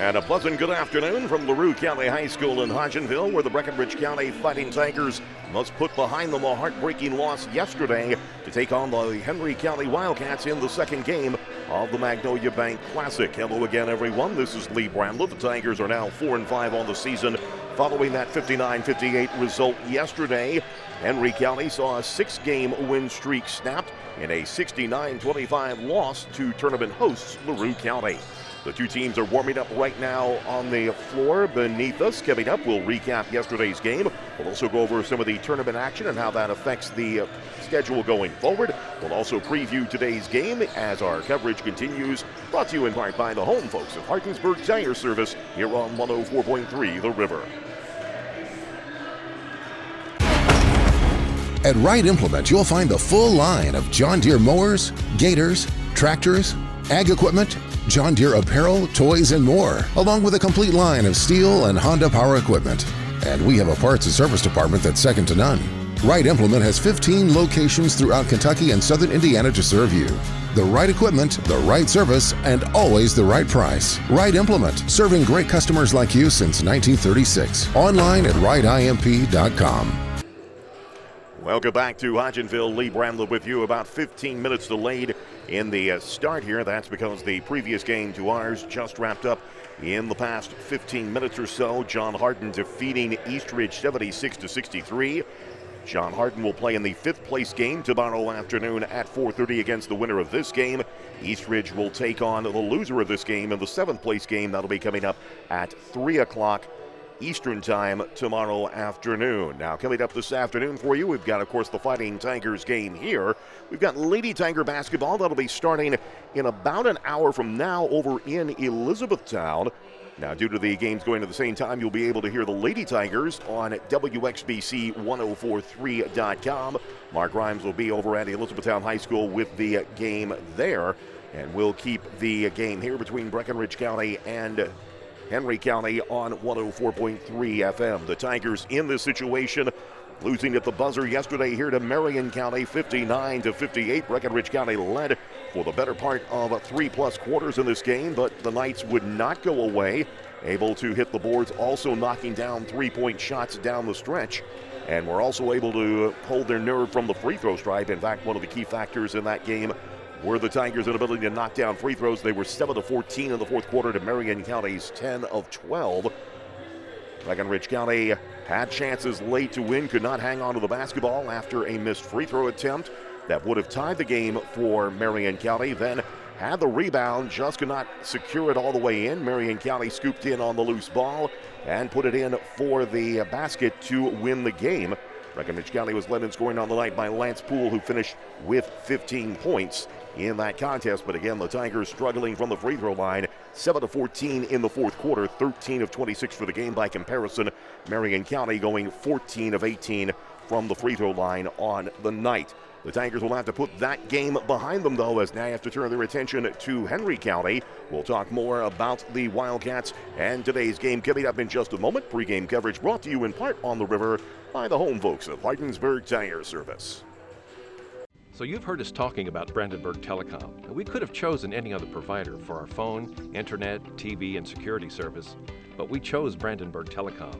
And a pleasant good afternoon from LaRue County High School in Hodgenville, where the Breckinridge County Fighting Tigers must put behind them a heartbreaking loss yesterday to take on the Henry County Wildcats in the second game of the Magnolia Bank Classic. Hello again, everyone. This is Lee Bramlett. The Tigers are now 4-5 on the season following that 59-58 result yesterday. Henry County saw a 6-game win streak snapped in a 69-25 loss to tournament hosts LaRue County. The two teams are warming up right now on the floor beneath us. Coming up, we'll recap yesterday's game. We'll also go over some of the tournament action and how that affects the schedule going forward. We'll also preview today's game as our coverage continues. Brought to you in part by the home folks of Hodgenville Tire Service here on 104.3 The River. At Wright Implement, you'll find the full line of John Deere mowers, gators, tractors, ag equipment, John Deere apparel, toys, and more, along with a complete line of Steel and Honda power equipment. And we have a parts and service department that's second to none. Wright Implement has 15 locations throughout Kentucky and southern Indiana to serve you. The right equipment, the right service, and always the right price. Wright Implement, serving great customers like you since 1936. Online at wrightimp.com. Welcome back to Hodgenville. Lee Bramlett with you. About 15 minutes delayed in the start here. That's because the previous game to ours just wrapped up in the past 15 minutes or so. John Hardin defeating Eastridge 76-63. John Hardin will play in the 5th place game tomorrow afternoon at 4:30 against the winner of this game. Eastridge will take on the loser of this game in the 7th place game. That'll be coming up at 3 o'clock Eastern time tomorrow afternoon. Now, coming up this afternoon for you, we've got, of course, the Fighting Tigers game here. We've got Lady Tiger basketball. That'll be starting in about an hour from now over in Elizabethtown. Now, due to the games going at the same time, you'll be able to hear the Lady Tigers on WXBC1043.com. Mark Grimes will be over at Elizabethtown High School with the game there. And we'll keep the game here between Breckinridge County and Henry County on 104.3 FM. The Tigers in this situation, losing at the buzzer yesterday here to Marion County, 59-58. Breckinridge County led for the better part of 3+ quarters in this game, but the Knights would not go away, able to hit the boards, also knocking down 3-point shots down the stretch, and were also able to hold their nerve from the free throw stripe. In fact, one of the key factors in that game were the Tigers' inability to knock down free throws. They were 7-14 in the fourth quarter to Marion County's 10 of 12. Breckinridge County had chances late to win, could not hang on to the basketball after a missed free throw attempt that would have tied the game for Marion County. Then had the rebound, just could not secure it all the way in. Marion County scooped in on the loose ball and put it in for the basket to win the game. Breckinridge County was led in scoring on the night by Lance Poole, who finished with 15 points in that contest. But again, the Tigers struggling from the free throw line. 7-14 in the fourth quarter, 13 of 26 for the game. By comparison, Marion County going 14 of 18 from the free throw line on the night. The Tigers will have to put that game behind them, though, as now have to turn their attention to Henry County. We'll talk more about the Wildcats and today's game coming up in just a moment. Pre-game coverage brought to you in part on the river by the home folks of Hodgenville Tire Service. So you've heard us talking about Brandenburg Telecom, and we could have chosen any other provider for our phone, internet, TV, and security service, but we chose Brandenburg Telecom.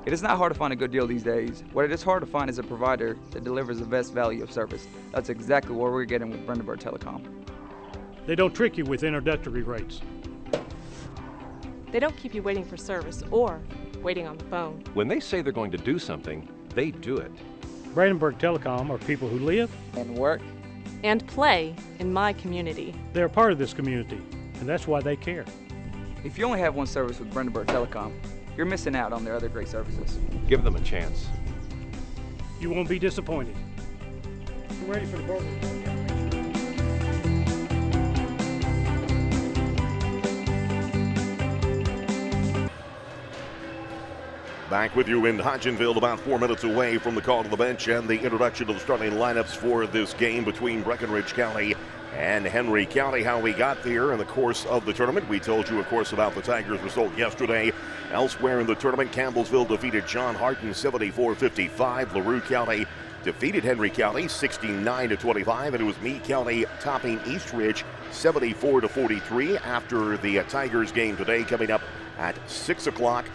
It is not hard to find a good deal these days. What it is hard to find is a provider that delivers the best value of service. That's exactly what we're getting with Brandenburg Telecom. They don't trick you with introductory rates. They don't keep you waiting for service or waiting on the phone. When they say they're going to do something, they do it. Brandenburg Telecom are people who live And work. And play in my community. They're a part of this community, and that's why they care. If you only have one service with Brandenburg Telecom, you're missing out on their other great services. Give them a chance. You won't be disappointed. I'm ready for the burger. Back with you in Hodgenville, about 4 minutes away from the call to the bench and the introduction of the starting lineups for this game between Breckinridge County and Henry County. How we got there in the course of the tournament. We told you, of course, about the Tigers' result yesterday. Elsewhere in the tournament, Campbellsville defeated John Hardin 74-55. LaRue County defeated Henry County 69-25, and it was Meade County topping East Ridge 74-43 after the Tigers game today, coming up at 6 o'clock.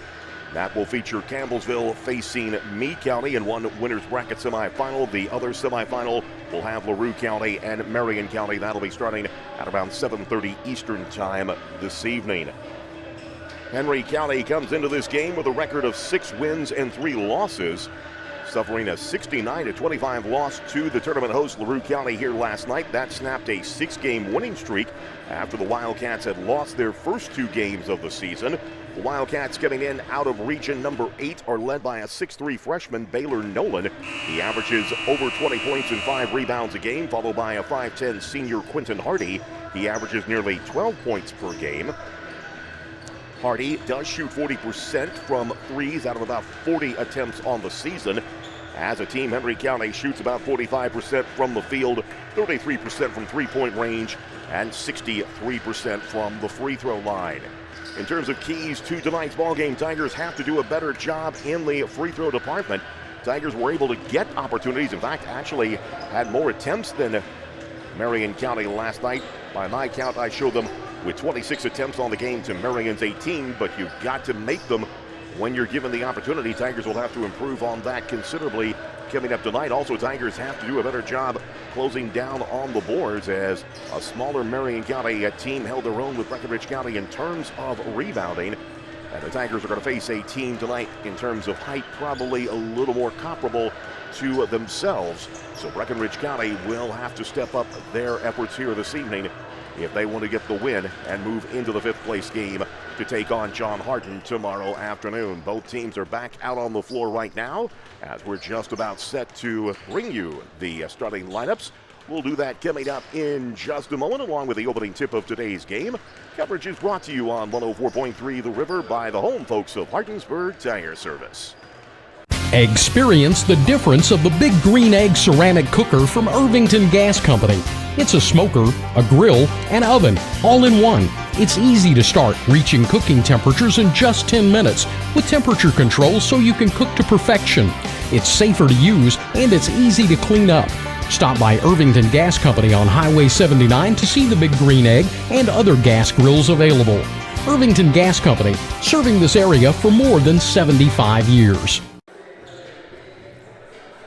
That will feature Campbellsville facing Meade County in one winner's bracket semifinal. The other semifinal will have LaRue County and Marion County. That'll be starting at around 7:30 Eastern time this evening. Henry County comes into this game with a record of 6 wins and 3 losses, suffering a 69-25 loss to the tournament host LaRue County here last night. That snapped a 6-game winning streak after the Wildcats had lost their first 2 games of the season. The Wildcats getting in out of region number 8 are led by a 6'3 freshman, Baylor Nolan. He averages over 20 points and 5 rebounds a game, followed by a 5'10 senior, Quentin Hardy. He averages nearly 12 points per game. Hardy does shoot 40% from threes out of about 40 attempts on the season. As a team, Henry County shoots about 45% from the field, 33% from three-point range, and 63% from the free throw line. In terms of keys to tonight's ballgame, Tigers have to do a better job in the free throw department. Tigers were able to get opportunities. In fact, actually had more attempts than Marion County last night. By my count, I showed them with 26 attempts on the game to Marion's 18, but you've got to make them when you're given the opportunity. Tigers will have to improve on that considerably coming up tonight. Also, Tigers have to do a better job closing down on the boards, as a smaller Marion County team held their own with Breckenridge County in terms of rebounding. And the Tigers are going to face a team tonight in terms of height probably a little more comparable to themselves. So Breckenridge County will have to step up their efforts here this evening if they want to get the win and move into the 5th place game to take on John Harden tomorrow afternoon. Both teams are back out on the floor right now as we're just about set to bring you the starting lineups. We'll do that coming up in just a moment, along with the opening tip of today's game. Coverage is brought to you on 104.3 The River by the home folks of Hardinsburg Tire Service. Experience the difference of the Big Green Egg ceramic cooker from Irvington Gas Company. It's a smoker, a grill, and oven, all in one. It's easy to start, reaching cooking temperatures in just 10 minutes with temperature control so you can cook to perfection. It's safer to use and it's easy to clean up. Stop by Irvington Gas Company on Highway 79 to see the Big Green Egg and other gas grills available. Irvington Gas Company, serving this area for more than 75 years.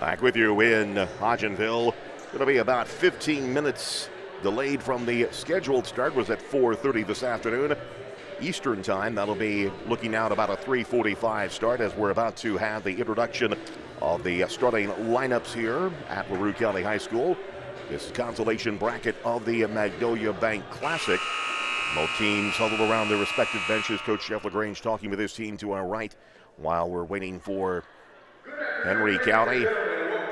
Back with you in Hodgenville. Going to be about 15 minutes delayed from the scheduled start. Was at 4:30 this afternoon Eastern time. That'll be looking out about a 3:45 start, as we're about to have the introduction of the starting lineups here at LaRue County High School. This is consolation bracket of the Magnolia Bank Classic. Both teams huddled around their respective benches. Coach Jeff LaGrange talking with his team to our right while we're waiting for Henry County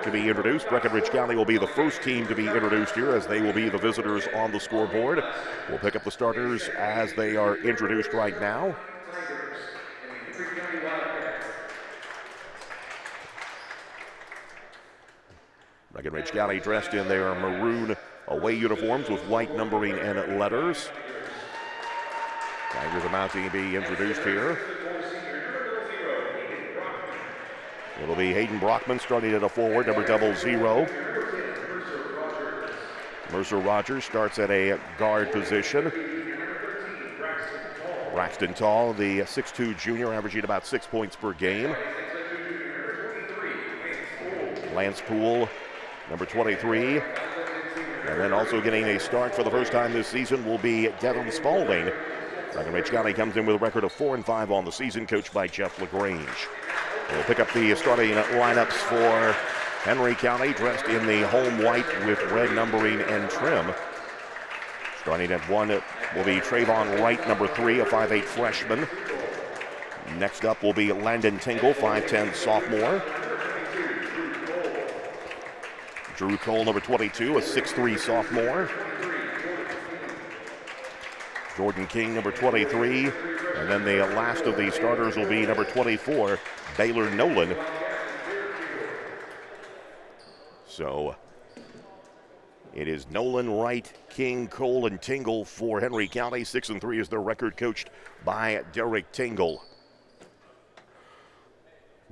to be introduced. Breckenridge County will be the first team to be introduced here, as they will be the visitors on the scoreboard. We'll pick up the starters as they are introduced right now. Breckenridge County dressed in their maroon away uniforms with white numbering and letters. Tigers about to be introduced here. It'll be Hayden Brockman starting at a forward, number 00. Mercer Rogers starts at a guard position. Braxton Tall, the 6'2 junior, averaging about 6 points per game. Lance Poole, number 23. And then also getting a start for the first time this season will be Devin Spalding. Breckenridge County comes in with a record of 4-5 on the season, coached by Jeff LaGrange. We'll pick up the starting lineups for Henry County, dressed in the home white with red numbering and trim. Starting at 1 will be Trayvon Wright, number 3, a 5'8 freshman. Next up will be Landon Tingle, 5'10 sophomore. Drew Cole, number 22, a 6'3 sophomore. Jordan King, number 23. And then the last of the starters will be number 24, Baylor Nolan. So it is Nolan, Wright, King, Cole, and Tingle for Henry County. 6-3 is their record, coached by Derek Tingle.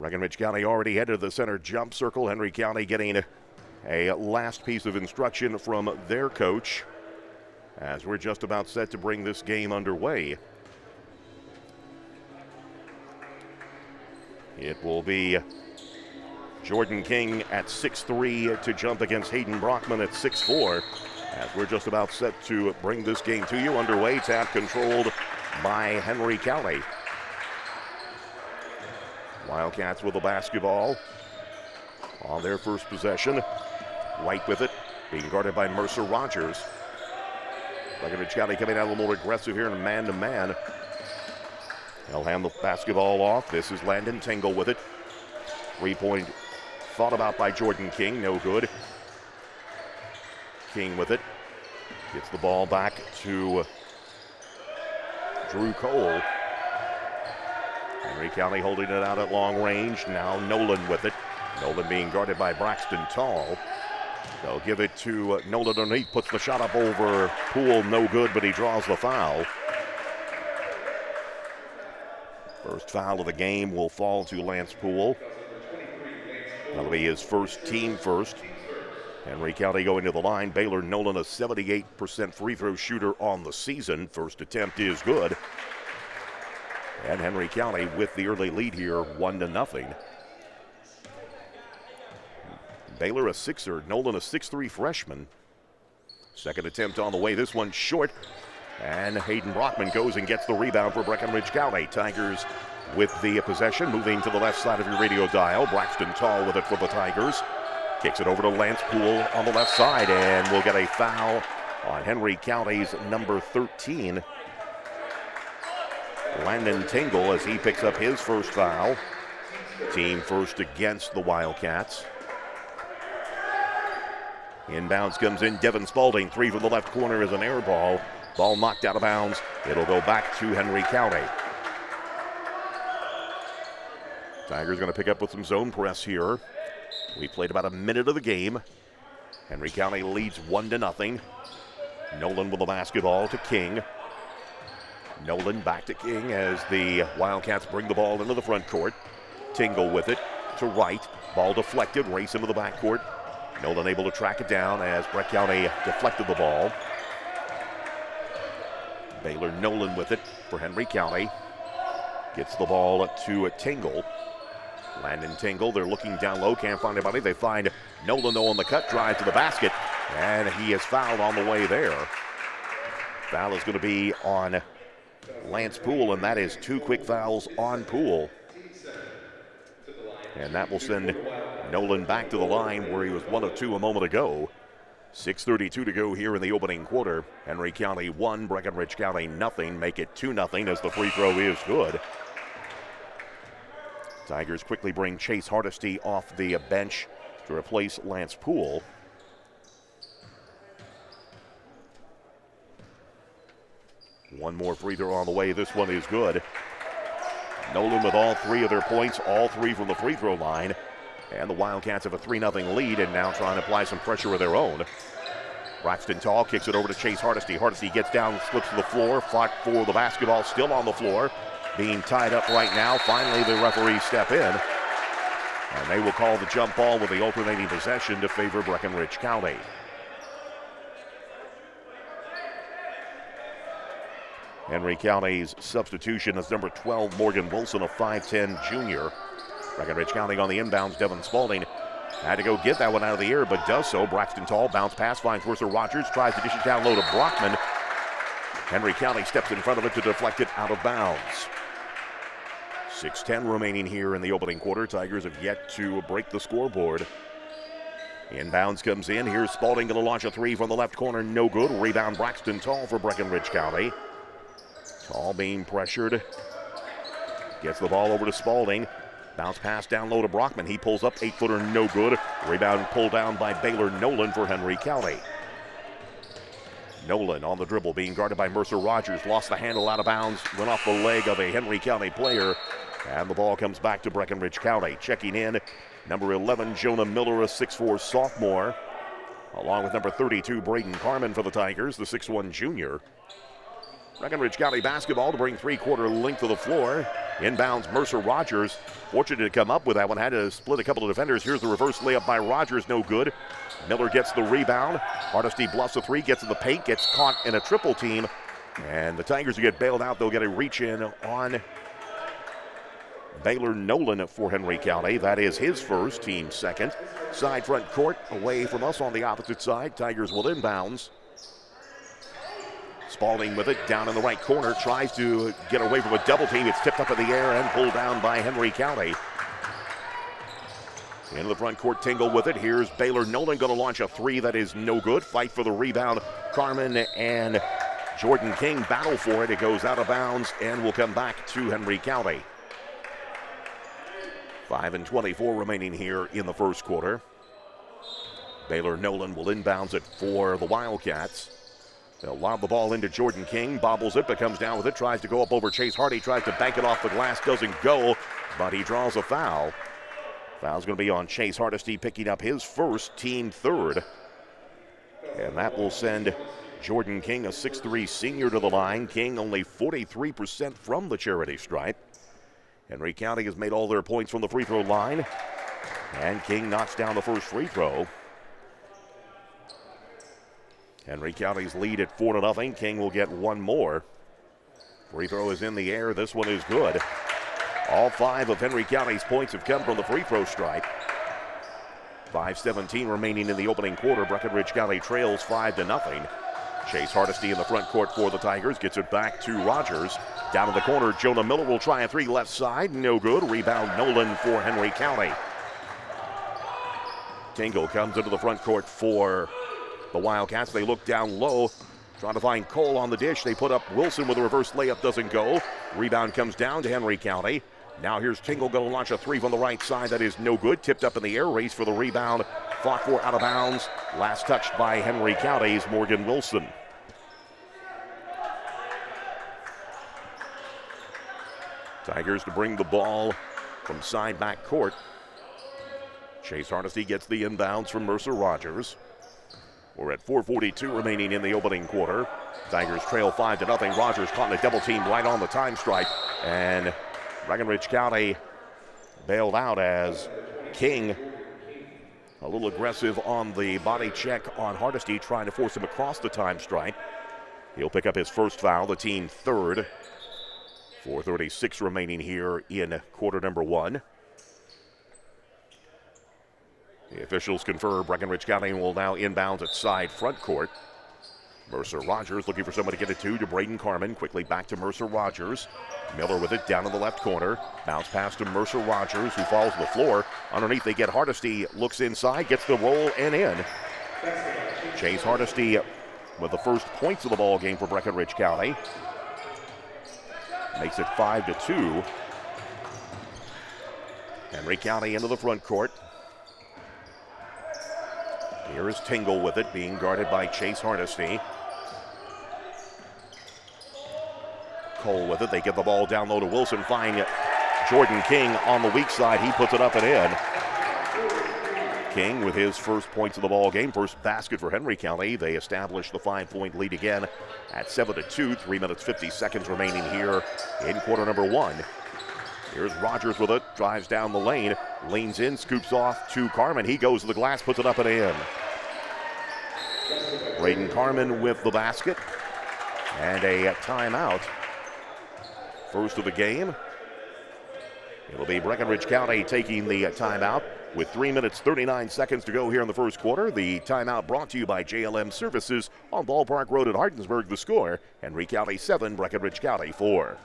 Breckenridge County already headed to the center jump circle. Henry County getting a last piece of instruction from their coach as we're just about set to bring this game underway. It will be Jordan King at 6'3" to jump against Hayden Brockman at 6'4", as we're just about set to bring this game to you. Underway, tap controlled by Henry County. Wildcats with the basketball on their first possession. White with it, being guarded by Mercer Rogers. Breckenridge County coming out a little more aggressive here in man-to-man. They'll hand the basketball off. This is Landon Tingle with it. 3-point thought about by Jordan King, no good. King with it. Gets the ball back to Drew Cole. Henry County holding it out at long range. Now Nolan with it. Nolan being guarded by Braxton Tall. They'll give it to Nolan underneath. Puts the shot up over Poole. No good, but he draws the foul. First foul of the game will fall to Lance Poole. That'll be his first, team first. Henry County going to the line. Baylor Nolan, a 78% free throw shooter on the season. First attempt is good. And Henry County with the early lead here, 1-0. Baylor a sixer, Nolan a 6'3" freshman. Second attempt on the way, this one short. And Hayden Brockman goes and gets the rebound for Breckenridge County. Tigers with the possession, moving to the left side of your radio dial. Braxton Tall with it for the Tigers. Kicks it over to Lance Poole on the left side, and we'll get a foul on Henry County's number 13. Landon Tingle as he picks up his first foul. Team first against the Wildcats. Inbounds comes in, Devin Spalding, 3 from the left corner is an air ball. Ball knocked out of bounds. It'll go back to Henry County. Tigers going to pick up with some zone press here. We played about a minute of the game. Henry County leads 1-0. Nolan with the basketball to King. Nolan back to King as the Wildcats bring the ball into the front court. Tingle with it to Wright. Ball deflected, race into the backcourt. Nolan able to track it down as Breck County deflected the ball. Baylor Nolan with it for Henry County. Gets the ball to Tingle. Landon Tingle, they're looking down low, can't find anybody. They find Nolan though on the cut, drive to the basket, and he is fouled on the way there. Foul is going to be on Lance Poole, and that is 2 quick fouls on Poole. And that will send Nolan back to the line where he was 1 of 2 a moment ago. 6:32 to go here in the opening quarter. Henry County 1, Breckenridge County nothing. Make it 2-0 as the free throw is good. Tigers quickly bring Chase Hardesty off the bench to replace Lance Poole. One more free throw on the way. This one is good. Nolan with all 3 of their points, all 3 from the free throw line. And the Wildcats have a 3-0 lead and now trying to apply some pressure of their own. Braxton Tall kicks it over to Chase Hardesty. Hardesty gets down, slips to the floor, fought for the basketball, still on the floor. Being tied up right now. Finally, the referees step in. And they will call the jump ball with the alternating possession to favor Breckenridge County. Henry County's substitution is number 12, Morgan Wilson, a 5'10 junior. Breckenridge County on the inbounds. Devin Spalding had to go get that one out of the air, but does so. Braxton Tall, bounce pass, finds Mercer Rogers, tries to dish it down low to Brockman. Henry County steps in front of it to deflect it out of bounds. 6:10 remaining here in the opening quarter. Tigers have yet to break the scoreboard. Inbounds comes in. Here's Spalding going to launch a 3 from the left corner. No good. Rebound Braxton Tall for Breckenridge County. Tall being pressured. Gets the ball over to Spalding. Bounce pass down low to Brockman. He pulls up, 8-footer, no good. Rebound pulled down by Baylor Nolan for Henry County. Nolan on the dribble, being guarded by Mercer Rogers. Lost the handle out of bounds, went off the leg of a Henry County player. And the ball comes back to Breckenridge County. Checking in, number 11, Jonah Miller, a 6'4 sophomore. Along with number 32, Braden Carmen for the Tigers, the 6'1 junior. Breckenridge County basketball to bring three-quarter length of the floor. Inbounds Mercer Rogers. Fortunate to come up with that one. Had to split a couple of defenders. Here's the reverse layup by Rogers. No good. Miller gets the rebound. Hardesty bluffs a three. Gets in the paint. Gets caught in a triple team. And the Tigers will get bailed out. They'll get a reach in on Baylor Nolan for Henry County. That is his first, team second. Side front court away from us on the opposite side. Tigers will inbounds. Spalding with it down in the right corner. Tries to get away from a double team. It's tipped up in the air and pulled down by Henry County. Into the front court, Tingle with it. Here's Baylor Nolan going to launch a three that is no good. Fight for the rebound. Carmen and Jordan King battle for it. It goes out of bounds and will come back to Henry County. 5:24 remaining here in the first quarter. Baylor Nolan will inbounds it for the Wildcats. They'll lob the ball into Jordan King, bobbles it, but comes down with it, tries to go up over Chase Hardy, tries to bank it off the glass, doesn't go, but he draws a foul. Foul's going to be on Chase Hardesty, picking up his first, team third. And that will send Jordan King, a 6'3 senior, to the line. King only 43% from the charity stripe. Henry County has made all their points from the free throw line. And King knocks down the first free throw. Henry County's lead at 4-0. King will get one more. Free throw is in the air. This one is good. All 5 of Henry County's points have come from the free throw stripe. 5:17 remaining in the opening quarter. Breckenridge County trails 5-0. Chase Hardesty in the front court for the Tigers. Gets it back to Rogers. Down in the corner, Jonah Miller will try a three left side. No good. Rebound Nolan for Henry County. Tingle comes into the front court for the Wildcats. They look down low, trying to find Cole on the dish. They put up Wilson with a reverse layup, doesn't go. Rebound comes down to Henry County. Now here's Tingle going to launch a three from the right side. That is no good. Tipped up in the air. Race for the rebound. Fought for out of bounds. Last touched by Henry County's Morgan Wilson. Tigers to bring the ball from side back court. Chase Hardesty gets the inbounds from Mercer Rogers. We're at 4:42 remaining in the opening quarter. Tigers trail 5-0. Rogers caught in a double team right on the time stripe. And Breckenridge County bailed out as King, a little aggressive on the body check on Hardesty, trying to force him across the time stripe. He'll pick up his first foul, the team third. 4:36 remaining here in quarter number 1. The officials confer Breckenridge County will now inbounds at side front court. Mercer Rogers looking for somebody to get it to Braden Carmen. Quickly back to Mercer Rogers. Miller with it down in the left corner. Bounce pass to Mercer Rogers, who falls to the floor. Underneath they get Hardesty, looks inside, gets the roll and in. Chase Hardesty with the first points of the ball game for Breckenridge County. Makes it 5-2. Henry County into the front court. Here is Tingle with it, being guarded by Chase Hardesty. Cole with it. They get the ball down low to Wilson. Find Jordan King on the weak side. He puts it up and in. King with his first points of the ball game. First basket for Henry County. They establish the 5-point lead again at 7-2. 3 minutes 50 seconds remaining here in quarter number 1. Here's Rogers with it. Drives down the lane. Leans in. Scoops off to Carmen. He goes to the glass. Puts it up and in. Braden Carmen with the basket. And a timeout. First of the game. It'll be Breckenridge County taking the timeout with 3 minutes 39 seconds to go here in the first quarter. The timeout brought to you by JLM Services on Ballpark Road at Hodgenville. The score, Henry County 7, Breckenridge County 4.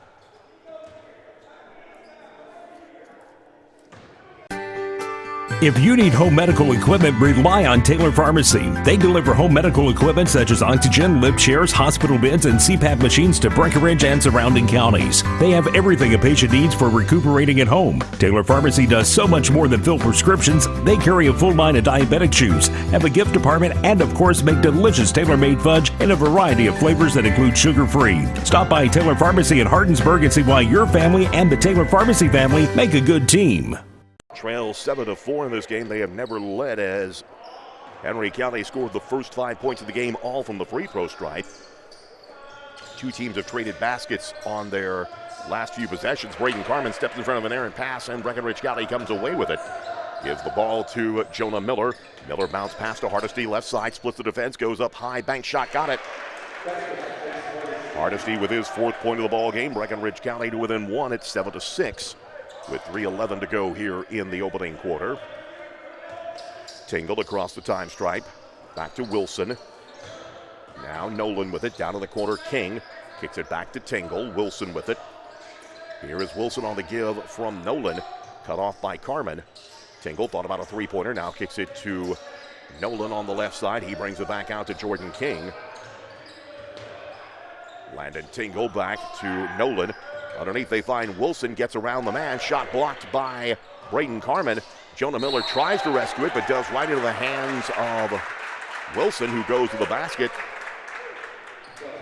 If you need home medical equipment, rely on Taylor Pharmacy. They deliver home medical equipment such as oxygen, lip chairs, hospital beds, and CPAP machines to Breckenridge and surrounding counties. They have everything a patient needs for recuperating at home. Taylor Pharmacy does so much more than fill prescriptions. They carry a full line of diabetic shoes, have a gift department, and of course make delicious tailor-made fudge in a variety of flavors that include sugar-free. Stop by Taylor Pharmacy in Hodgenville and see why your family and the Taylor Pharmacy family make a good team. Trail 7-4 in this game. They have never led as Henry County scored the first 5 points of the game, all from the free throw stripe. Two teams have traded baskets on their last few possessions. Braden Carmen steps in front of an errant pass, and Breckenridge County comes away with it. Gives the ball to Jonah Miller. Miller bounce pass to Hardesty, left side, splits the defense, goes up high, bank shot, got it. Hardesty with his 4th point of the ball game. Breckenridge County to within 1 at 7-6 with 3:11 to go here in the opening quarter. Tingle across the time stripe. Back to Wilson. Now Nolan with it, down to the corner. King kicks it back to Tingle. Wilson with it. Here is Wilson on the give from Nolan. Cut off by Carmen. Tingle thought about a 3-pointer, now kicks it to Nolan on the left side. He brings it back out to Jordan King. Landon Tingle back to Nolan. Underneath they find Wilson, gets around the man. Shot blocked by Braden Carmen. Jonah Miller tries to rescue it, but does right into the hands of Wilson, who goes to the basket.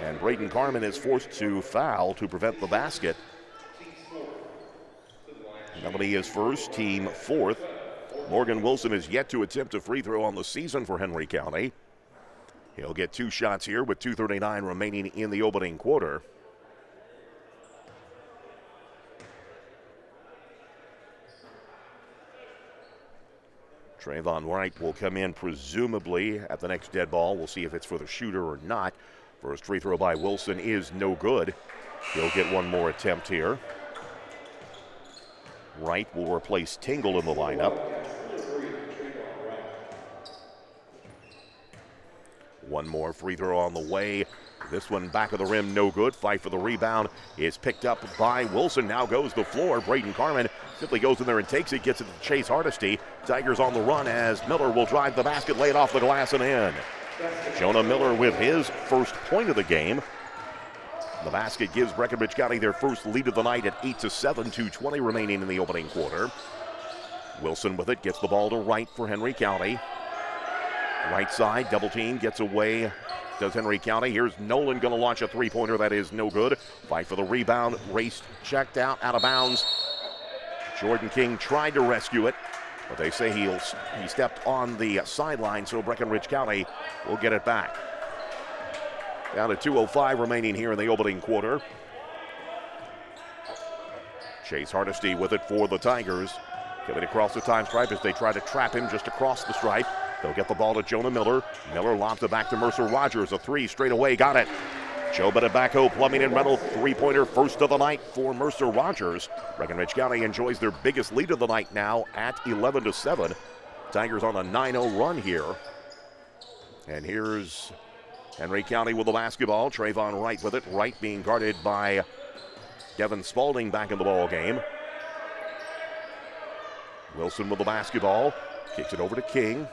And Braden Carmen is forced to foul to prevent the basket. That'll be his first, team 4th. Morgan Wilson is yet to attempt a free throw on the season for Henry County. He'll get 2 shots here with 2:39 remaining in the opening quarter. Trayvon Wright will come in presumably at the next dead ball. We'll see if it's for the shooter or not. First free throw by Wilson is no good. He'll get one more attempt here. Wright will replace Tingle in the lineup. One more free throw on the way. This one back of the rim, no good. Fight for the rebound is picked up by Wilson. Now goes the floor. Braden Carmen simply goes in there and takes it, gets it to Chase Hardesty. Tigers on the run as Miller will drive the basket, lay it off the glass and in. Jonah Miller with his first point of the game. The basket gives Breckenridge County their first lead of the night at 8-7, 2:20 remaining in the opening quarter. Wilson with it, gets the ball to Wright for Henry County. Right side, double team, gets away, does Henry County. Here's Nolan going to launch a 3-pointer, that is no good. Fight for the rebound, raced, checked out of bounds. Jordan King tried to rescue it, but they say he stepped on the sideline, so Breckenridge County will get it back. Down to 2:05 remaining here in the opening quarter. Chase Hardesty with it for the Tigers. Coming across the time stripe as they try to trap him just across the stripe. They'll get the ball to Jonah Miller. Miller lobs it back to Mercer Rogers. A 3 straight away, got it. Joe Benedbacco, Plumbing and Rental, 3-pointer, first of the night for Mercer Rogers. Breckenridge County enjoys their biggest lead of the night now at 11-7. Tigers on a 9-0 run here. And here's Henry County with the basketball. Trayvon Wright with it. Wright being guarded by Devin Spalding back in the ball game. Wilson with the basketball. Kicks it over to King.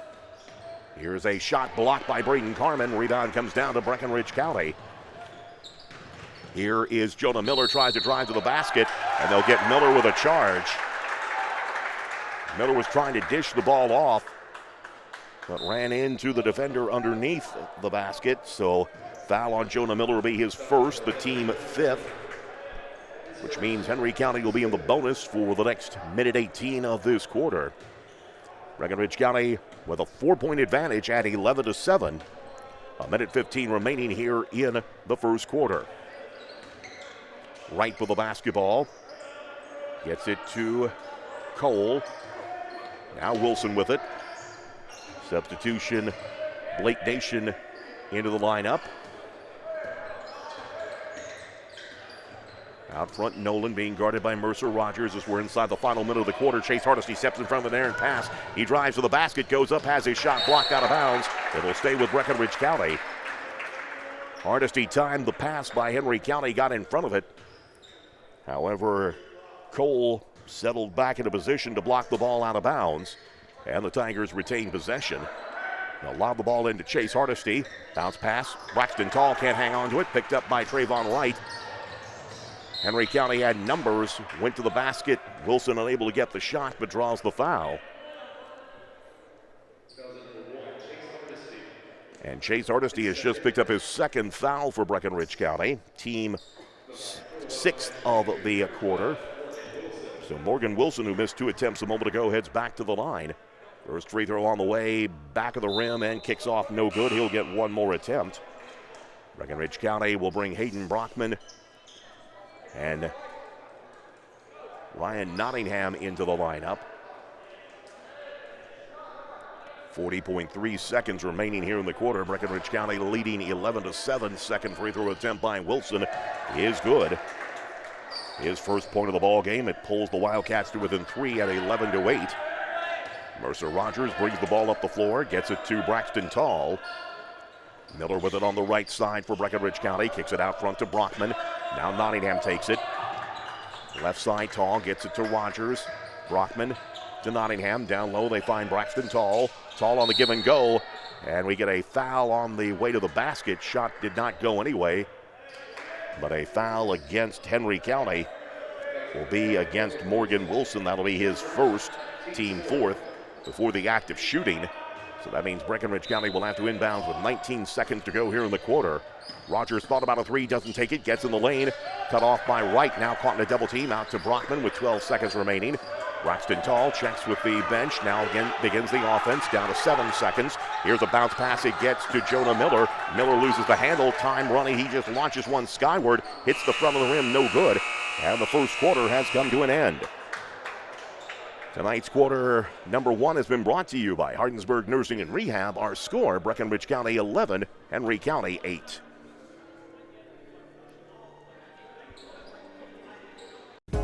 Here's a shot blocked by Braden Carmen. Rebound comes down to Breckenridge County. Here is Jonah Miller, tries to drive to the basket, and they'll get Miller with a charge. Miller was trying to dish the ball off, but ran into the defender underneath the basket. So foul on Jonah Miller will be his first, the team 5th, which means Henry County will be in the bonus for the next minute 18 of this quarter. Breckenridge County with a 4-point advantage at 11-7. A minute 15 remaining here in the first quarter. Wright with the basketball. Gets it to Cole. Now Wilson with it. Substitution, Blake Nation into the lineup. Out front, Nolan being guarded by Mercer Rogers as we're inside the final minute of the quarter. Chase Hardesty steps in front of an errant pass. He drives to the basket, goes up, has his shot blocked out of bounds. It'll stay with Breckenridge County. Hardesty timed the pass by Henry County, got in front of it. However, Cole settled back into position to block the ball out of bounds, and the Tigers retain possession. They'll lob the ball into Chase Hardesty. Bounce pass. Braxton Tall can't hang on to it. Picked up by Trayvon Wright. Henry County had numbers, went to the basket. Wilson unable to get the shot, but draws the foul. And Chase Hardesty has just picked up his second foul for Breckenridge County. Team 6th of the quarter. So Morgan Wilson, who missed 2 attempts a moment ago, heads back to the line. First free throw on the way, back of the rim, and kicks off no good. He'll get one more attempt. Breckenridge County will bring Hayden Brockman and Ryan Nottingham into the lineup. 40.3 seconds remaining here in the quarter. Breckenridge County leading 11-7. Second free throw attempt by Wilson is good. His first point of the ball game. It pulls the Wildcats to within 3 at 11-8. Mercer Rogers brings the ball up the floor, gets it to Braxton Tall. Miller with it on the right side for Breckenridge County, kicks it out front to Brockman. Now Nottingham takes it. Left side, Tall gets it to Rogers. Brockman to Nottingham. Down low, they find Braxton Tall. Tall on the give and go, and we get a foul on the way to the basket. Shot did not go anyway, but a foul against Henry County will be against Morgan Wilson. That'll be his first, team fourth, before the act of shooting. So that means Breckenridge County will have to inbound with 19 seconds to go here in the quarter. Rogers thought about a three, doesn't take it, gets in the lane, cut off by Wright, now caught in a double team, out to Brockman with 12 seconds remaining. Braxton Tall checks with the bench, now again begins the offense, down to 7 seconds. Here's a bounce pass, it gets to Jonah Miller. Miller loses the handle, time running, he just launches one skyward, hits the front of the rim, no good. And the first quarter has come to an end. Tonight's quarter number 1 has been brought to you by Hardinsburg Nursing and Rehab. Our score, Breckenridge County 11, Henry County 8.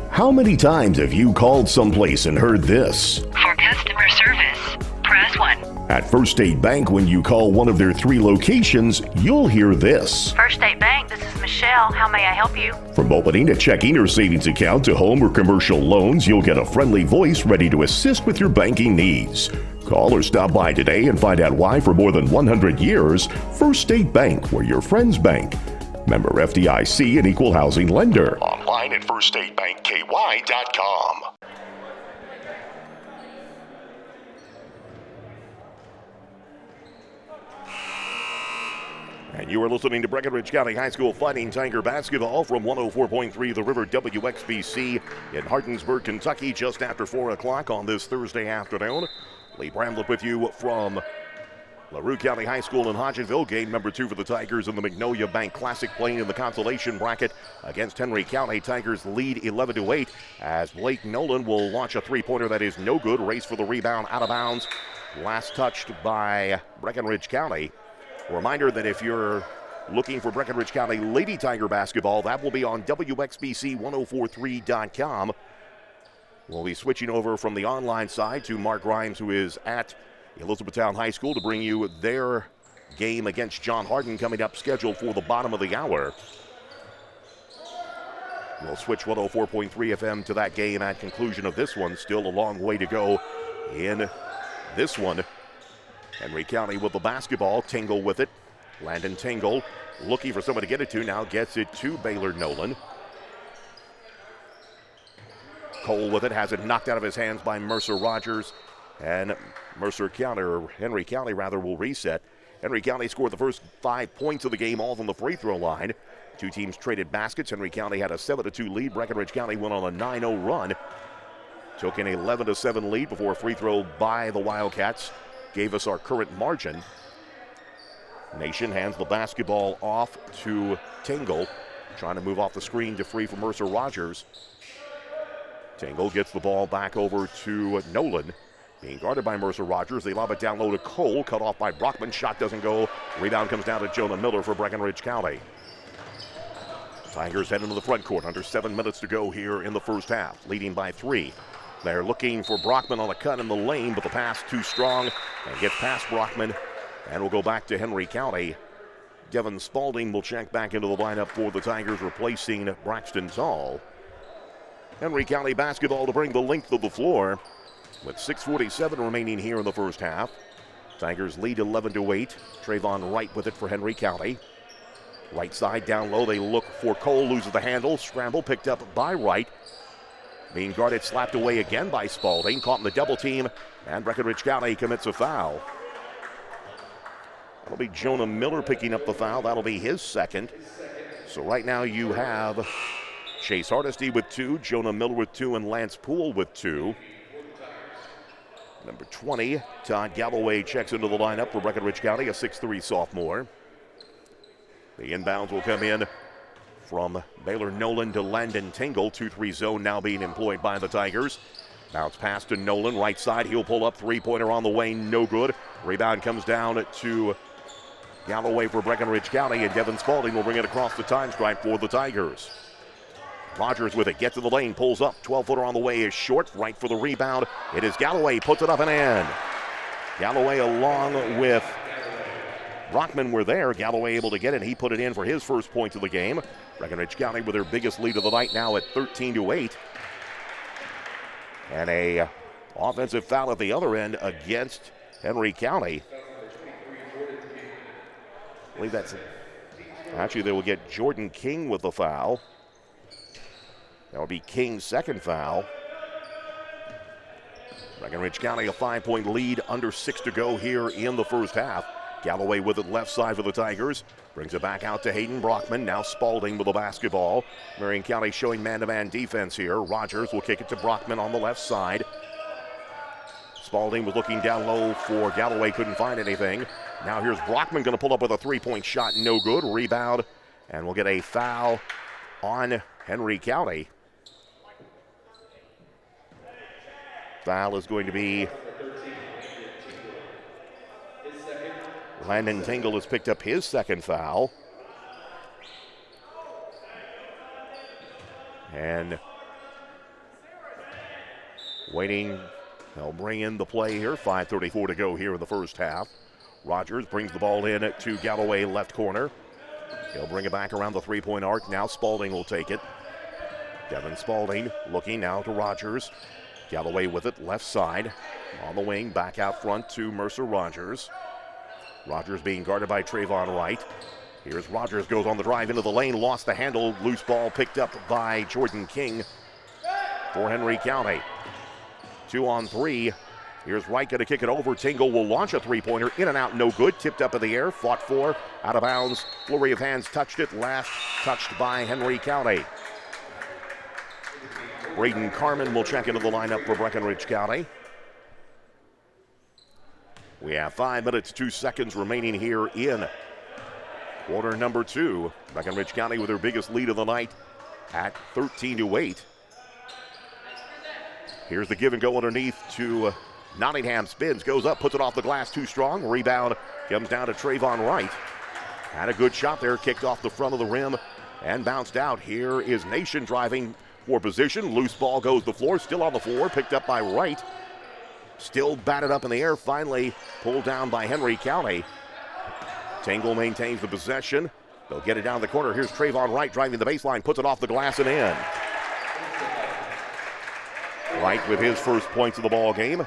How many times have you called someplace and heard this? For customer service, press 1. At First State Bank, when you call one of their 3 locations, you'll hear this. First State Bank, this is Michelle. How may I help you? From opening a checking or savings account to home or commercial loans, you'll get a friendly voice ready to assist with your banking needs. Call or stop by today and find out why for more than 100 years, First State Bank, where your friends bank. Member FDIC, an equal housing lender. Online at firststatebankky.com. And you are listening to Breckenridge County High School Fighting Tiger basketball from 104.3 The River WXBC in Hardinsburg, Kentucky, just after 4 o'clock on this Thursday afternoon. Lee Bramlett with you from LaRue County High School in Hodgenville. Game number 2 for the Tigers in the Magnolia Bank Classic, playing in the consolation bracket against Henry County. Tigers lead 11-8 as Blake Nolan will launch a three-pointer that is no good. Race for the rebound, out of bounds. Last touched by Breckenridge County. A reminder that if you're looking for Breckenridge County Lady Tiger basketball, that will be on WXBC1043.com. We'll be switching over from the online side to Mark Grimes, who is at Elizabethtown High School, to bring you their game against John Hardin coming up, scheduled for the bottom of the hour. We'll switch 104.3 FM to that game at conclusion of this one. Still a long way to go in this one. Henry County with the basketball. Tingle with it. Landon Tingle looking for someone to get it to. Now gets it to Baylor Nolan. Cole with it. Has it knocked out of his hands by Mercer Rogers. And Henry County will reset. Henry County scored the first 5 points of the game, all from the free throw line. Two teams traded baskets. Henry County had a 7-2 lead. Breckenridge County went on a 9-0 run. Took an 11-7 lead before a free throw by the Wildcats gave us our current margin. Nation hands the basketball off to Tingle, trying to move off the screen to free for Mercer Rogers. Tingle gets the ball back over to Nolan. Being guarded by Mercer Rogers, they lob it down low to Cole, cut off by Brockman. Shot doesn't go. Rebound comes down to Jonah Miller for Breckenridge County. Tigers head into the front court. Under 7 minutes to go here in the first half, leading by 3. They're looking for Brockman on a cut in the lane, but the pass too strong and gets past Brockman, and will go back to Henry County. Devin Spalding will check back into the lineup for the Tigers, replacing Braxton Tall. Henry County basketball to bring the length of the floor with 6:47 remaining here in the first half. Tigers lead 11-8. Trayvon Wright with it for Henry County. Right side down low, they look for Cole, loses the handle. Scramble picked up by Wright. Being guarded, slapped away again by Spalding. Caught in the double team, and Breckenridge County commits a foul. That'll be Jonah Miller picking up the foul. That'll be his second. So right now you have Chase Hardesty with 2, Jonah Miller with 2, and Lance Poole with 2. Number 20, Todd Galloway checks into the lineup for Breckenridge County, a 6'3 sophomore. The inbounds will come in from Baylor Nolan to Landon Tingle. 2-3 zone now being employed by the Tigers. Bounce pass to Nolan, right side. He'll pull up, three-pointer on the way, no good. Rebound comes down to Galloway for Breckenridge County, and Devin Spalding will bring it across the time stripe for the Tigers. Rogers with it, gets to the lane, pulls up. 12-footer on the way is short, right for the rebound. It is Galloway, puts it up and in. Galloway along with Brockman were there. Galloway able to get it. He put it in for his first points of the game. Breckenridge County with their biggest lead of the night now at 13-8. And a offensive foul at the other end against Henry County. I believe that's, actually they will get Jordan King with the foul. That will be King's second foul. Breckenridge County a 5-point lead, under 6 to go here in the first half. Galloway with it left side for the Tigers. Brings it back out to Hayden Brockman. Now Spalding with the basketball. Marion County showing man-to-man defense here. Rogers will kick it to Brockman on the left side. Spalding was looking down low for Galloway, couldn't find anything. Now here's Brockman going to pull up with a three-point shot, no good. Rebound, and we'll get a foul on Henry County. Foul is going to be Landon Tingle has picked up his second foul. And waiting, they'll bring in the play here. 5:34 to go here in the first half. Rogers brings the ball in to Galloway left corner. He'll bring it back around the three-point arc. Now Spalding will take it. Devin Spalding looking now to Rogers. Galloway with it left side. On the wing, back out front to Mercer Rogers. Rogers being guarded by Trayvon Wright. Here's Rogers, goes on the drive into the lane, lost the handle. Loose ball picked up by Jordan King for Henry County. 2 on 3. Here's Wright going to kick it over. Tingle will launch a three-pointer. In and out, no good. Tipped up in the air, fought for, out of bounds. Flurry of hands touched it. Last touched by Henry County. Braden Carmen will check into the lineup for Breckenridge County. We have 5 minutes, 2 seconds remaining here in quarter number 2. Breckenridge County with their biggest lead of the night at 13-8. Here's the give and go underneath to Nottingham. Spins, goes up, puts it off the glass, too strong. Rebound comes down to Trayvon Wright. Had a good shot there, kicked off the front of the rim and bounced out. Here is Nation driving for position. Loose ball goes to the floor, still on the floor, picked up by Wright. Still batted up in the air, finally pulled down by Henry County. Tingle maintains the possession. They'll get it down the corner. Here's Trayvon Wright driving the baseline, puts it off the glass and in. Wright with his first points of the ball game.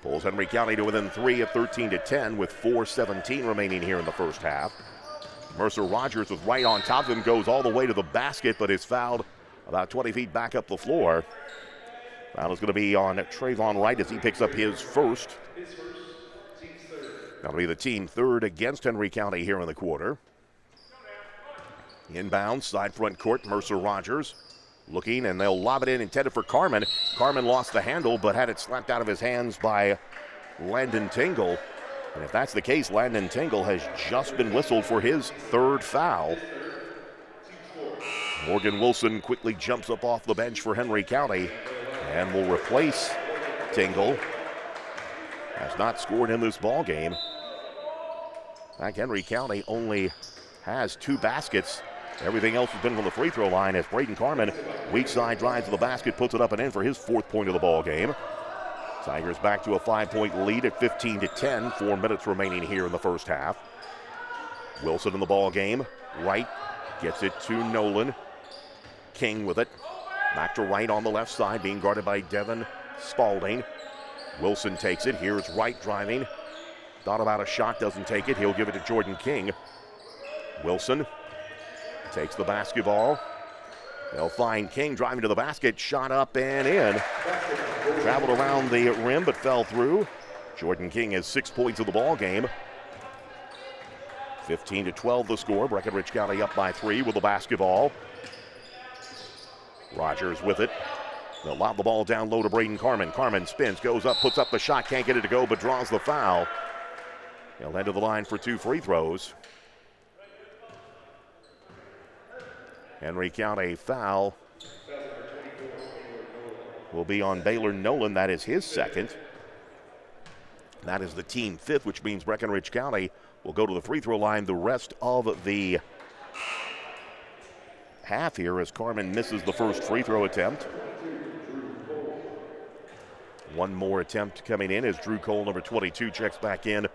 Pulls Henry County to within 3 at 13-10 with 4:17 remaining here in the first half. Mercer Rogers with Wright on top of him, goes all the way to the basket, but is fouled about 20 feet back up the floor. Foul is going to be on Trayvon Wright as he picks up his first. That'll be the team third against Henry County here in the quarter. Inbound, side front court, Mercer Rogers looking, and they'll lob it in, intended for Carmen. Carmen lost the handle, but had it slapped out of his hands by Landon Tingle. And if that's the case, Landon Tingle has just been whistled for his third foul. Morgan Wilson quickly jumps up off the bench for Henry County and will replace Tingle. Has not scored in this ball game. In fact, Henry County only has 2 baskets. Everything else has been from the free throw line as Braden Carmen, weak side, drives to the basket, puts it up and in for his 4th point of the ball game. Tigers back to a 5-point lead at 15-10. 4 minutes remaining here in the first half. Wilson in the ball game. Wright gets it to Nolan. King with it. Back to Wright on the left side, being guarded by Devin Spalding. Wilson takes it. Here's Wright driving. Thought about a shot, doesn't take it. He'll give it to Jordan King. Wilson takes the basketball. They'll find King driving to the basket. Shot up and in. Traveled around the rim but fell through. Jordan King has 6 points of the ball game. 15-12 the score. Breckenridge County up by 3 with the basketball. Rogers with it. They'll lob the ball down low to Braden Carmen. Carmen spins, goes up, puts up the shot, can't get it to go, but draws the foul. He'll head to the line for 2 free throws. Henry County foul will be on Baylor Nolan. That is his second. That is the team fifth, which means Breckenridge County will go to the free throw line the rest of the half here as Carmen misses the first free throw attempt. One more attempt coming in as Drew Cole, number 22, checks back in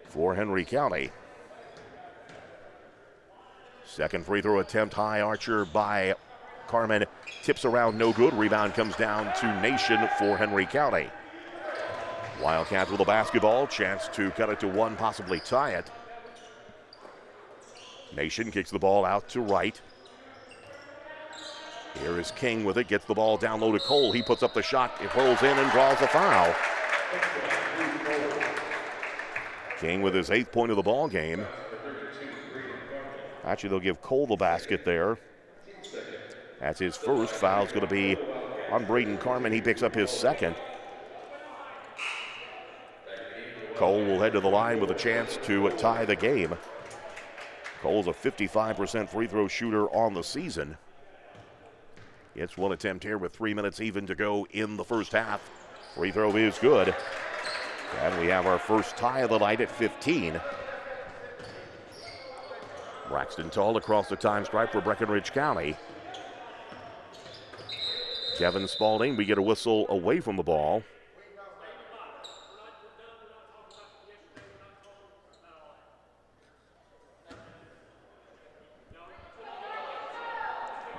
for Henry County. Second free throw attempt, high archer by Carmen, tips around, no good. Rebound comes down to Nation for Henry County. Wildcats with the basketball, chance to cut it to one, possibly tie it. Nation kicks the ball out to right. Here is King with it, gets the ball down low to Cole. He puts up the shot, it rolls in and draws a foul. King with his 8th point of the ball game. Actually, they'll give Cole the basket there. That's his first. Foul's going to be on Braden Carmen. He picks up his second. Cole will head to the line with a chance to tie the game. Cole's a 55% free throw shooter on the season. It's one attempt here with 3 minutes even to go in the first half. Free throw is good. And we have our first tie of the night at 15. Braxton Tall across the time stripe for Breckenridge County. Kevin Spalding, we get a whistle away from the ball.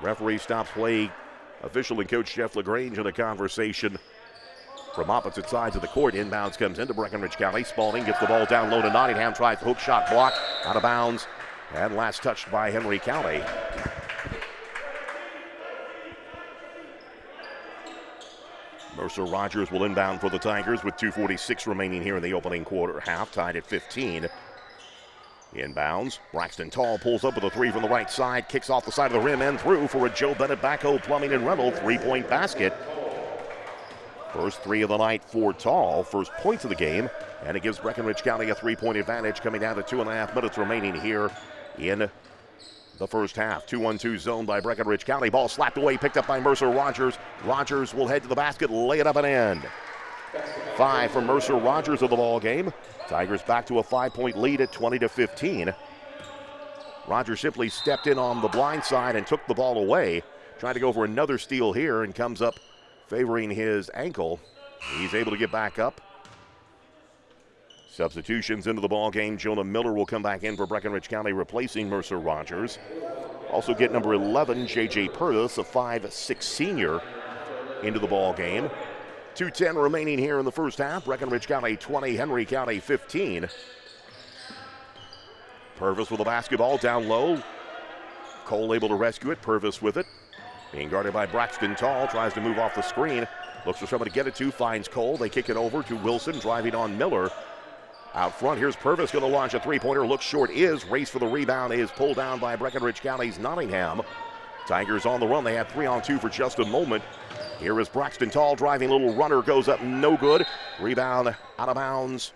Referee stops play. Official and coach Jeff LaGrange in a conversation from opposite sides of the court. Inbounds comes into Breckenridge County. Spalding gets the ball down low to Nottingham. Tries the hook shot block. Out of bounds. And last touched by Henry County. Mercer Rogers will inbound for the Tigers with 2:46 remaining here in the opening quarter. Half tied at 15. Inbounds. Braxton Tall pulls up with a three from the right side. Kicks off the side of the rim and through for a Joe Bennett backhoe plumbing and rental 3-point basket. First three of the night for Tall. First points of the game. And it gives Breckenridge County a 3-point advantage coming down to 2.5 minutes remaining here in the first half. 2-1-2 zone by Breckenridge County. Ball slapped away, picked up by Mercer Rogers. Rogers will head to the basket, lay it up and in. 5 for Mercer Rogers of the ball game. Tigers back to a 5-point lead at 20-15. Rogers simply stepped in on the blind side and took the ball away. Trying to go for another steal here and comes up favoring his ankle. He's able to get back up. Substitutions into the ball game. Jonah Miller will come back in for Breckenridge County, replacing Mercer Rogers. Also get number 11, J.J. Purtis, a 5'6" senior, into the ball game. 2:10 remaining here in the first half. Breckenridge County 20, Henry County 15. Purvis with the basketball down low. Cole able to rescue it. Purvis with it. Being guarded by Braxton Tall. Tries to move off the screen. Looks for somebody to get it to. Finds Cole. They kick it over to Wilson, driving on Miller. Out front, here's Purvis going to launch a three-pointer. Looks short, is. Race for the rebound is pulled down by Breckenridge County's Nottingham. Tigers on the run. They have 3-on-2 for just a moment. Here is Braxton Tall driving. Little runner goes up, no good. Rebound out of bounds.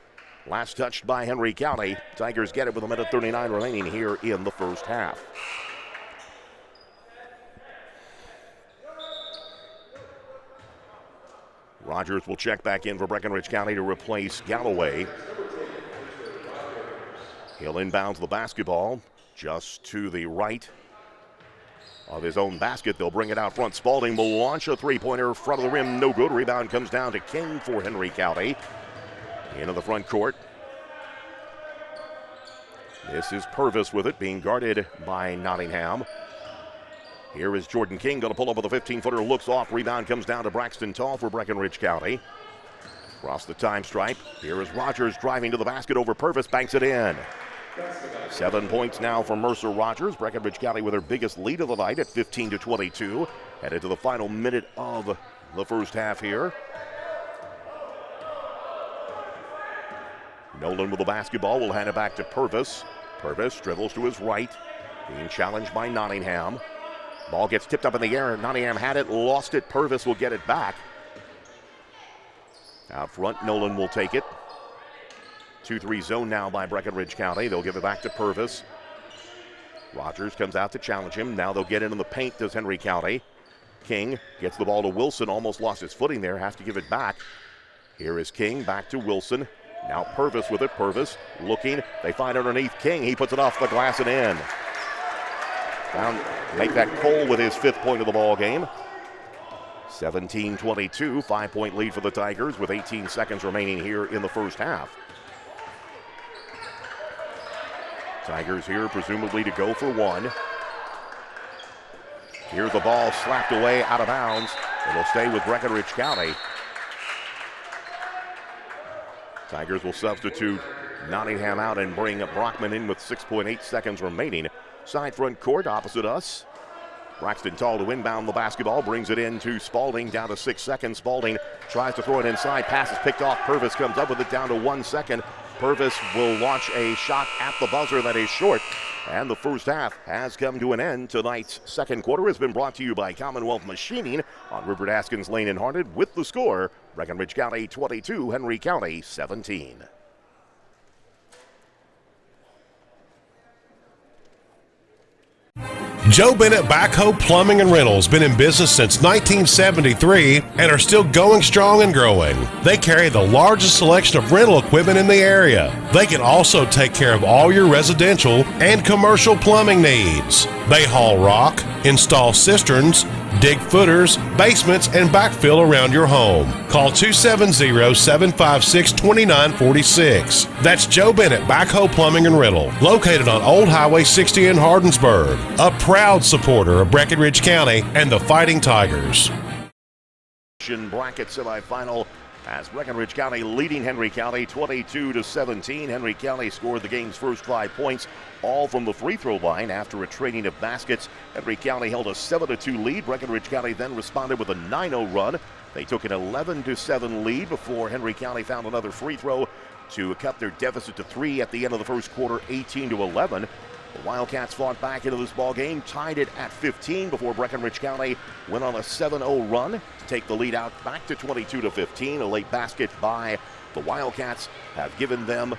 Last touched by Henry County. Tigers get it with 1:39 remaining here in the first half. Rogers will check back in for Breckenridge County to replace Galloway. He'll inbound the basketball just to the right of his own basket. They'll bring it out front. Spalding will launch a three-pointer. Front of the rim, no good. Rebound comes down to King for Henry County. Into the front court. This is Purvis with it, being guarded by Nottingham. Here is Jordan King going to pull up with a 15-footer. Looks off. Rebound comes down to Braxton Tall for Breckenridge County. Across the time stripe. Here is Rogers driving to the basket over Purvis. Banks it in. 7 points now for Mercer Rogers. Breckenridge County with their biggest lead of the night at 15-22. Headed to the final minute of the first half here. Nolan with the basketball will hand it back to Purvis. Purvis dribbles to his right. Being challenged by Nottingham. Ball gets tipped up in the air. Nottingham had it, lost it. Purvis will get it back. Out front, Nolan will take it. 2-3 zone now by Breckenridge County. They'll give it back to Purvis. Rogers comes out to challenge him. Now they'll get in the paint, does Henry County. King gets the ball to Wilson, almost lost his footing there, has to give it back. Here is King, back to Wilson. Now Purvis with it. Purvis looking. They find underneath King. He puts it off the glass and in. Down, make that Cole with his 5th point of the ball game. 17-22, 5-point lead for the Tigers with 18 seconds remaining here in the first half. Tigers here presumably to go for one. Here's the ball slapped away out of bounds. It'll stay with Breckenridge County. Tigers will substitute Nottingham out and bring Brockman in with 6.8 seconds remaining. Side front court opposite us. Braxton Tall to inbound the basketball, brings it in to Spalding, down to 6 seconds. Spalding tries to throw it inside, pass is picked off. Purvis comes up with it down to 1 second. Purvis will launch a shot at the buzzer that is short. And the first half has come to an end. Tonight's second quarter has been brought to you by Commonwealth Machining on Rupert Askins Lane in Harnett with the score, Breckenridge County 22, Henry County 17. Joe Bennett Backhoe Plumbing and Rentals been in business since 1973 and are still going strong and growing. They carry the largest selection of rental equipment in the area. They can also take care of all your residential and commercial plumbing needs. They haul rock, install cisterns, dig footers, basements, and backfill around your home. Call 270-756-2946. That's Joe Bennett Backhoe Plumbing and Rental, located on Old Highway 60 in Hardensburg. A proud supporter of Breckenridge County and the Fighting Tigers. Bracket semifinal as Breckenridge County leading Henry County 22-17. Henry County scored the game's first 5 points, all from the free throw line after a trading of baskets. Henry County held a 7-2 lead. Breckenridge County then responded with a 9-0 run. They took an 11-7 lead before Henry County found another free throw to cut their deficit to 3 at the end of the first quarter, 18-11. The Wildcats fought back into this ball game, tied it at 15 before Breckenridge County went on a 7-0 run to take the lead out back to 22-15. A late basket by the Wildcats have given them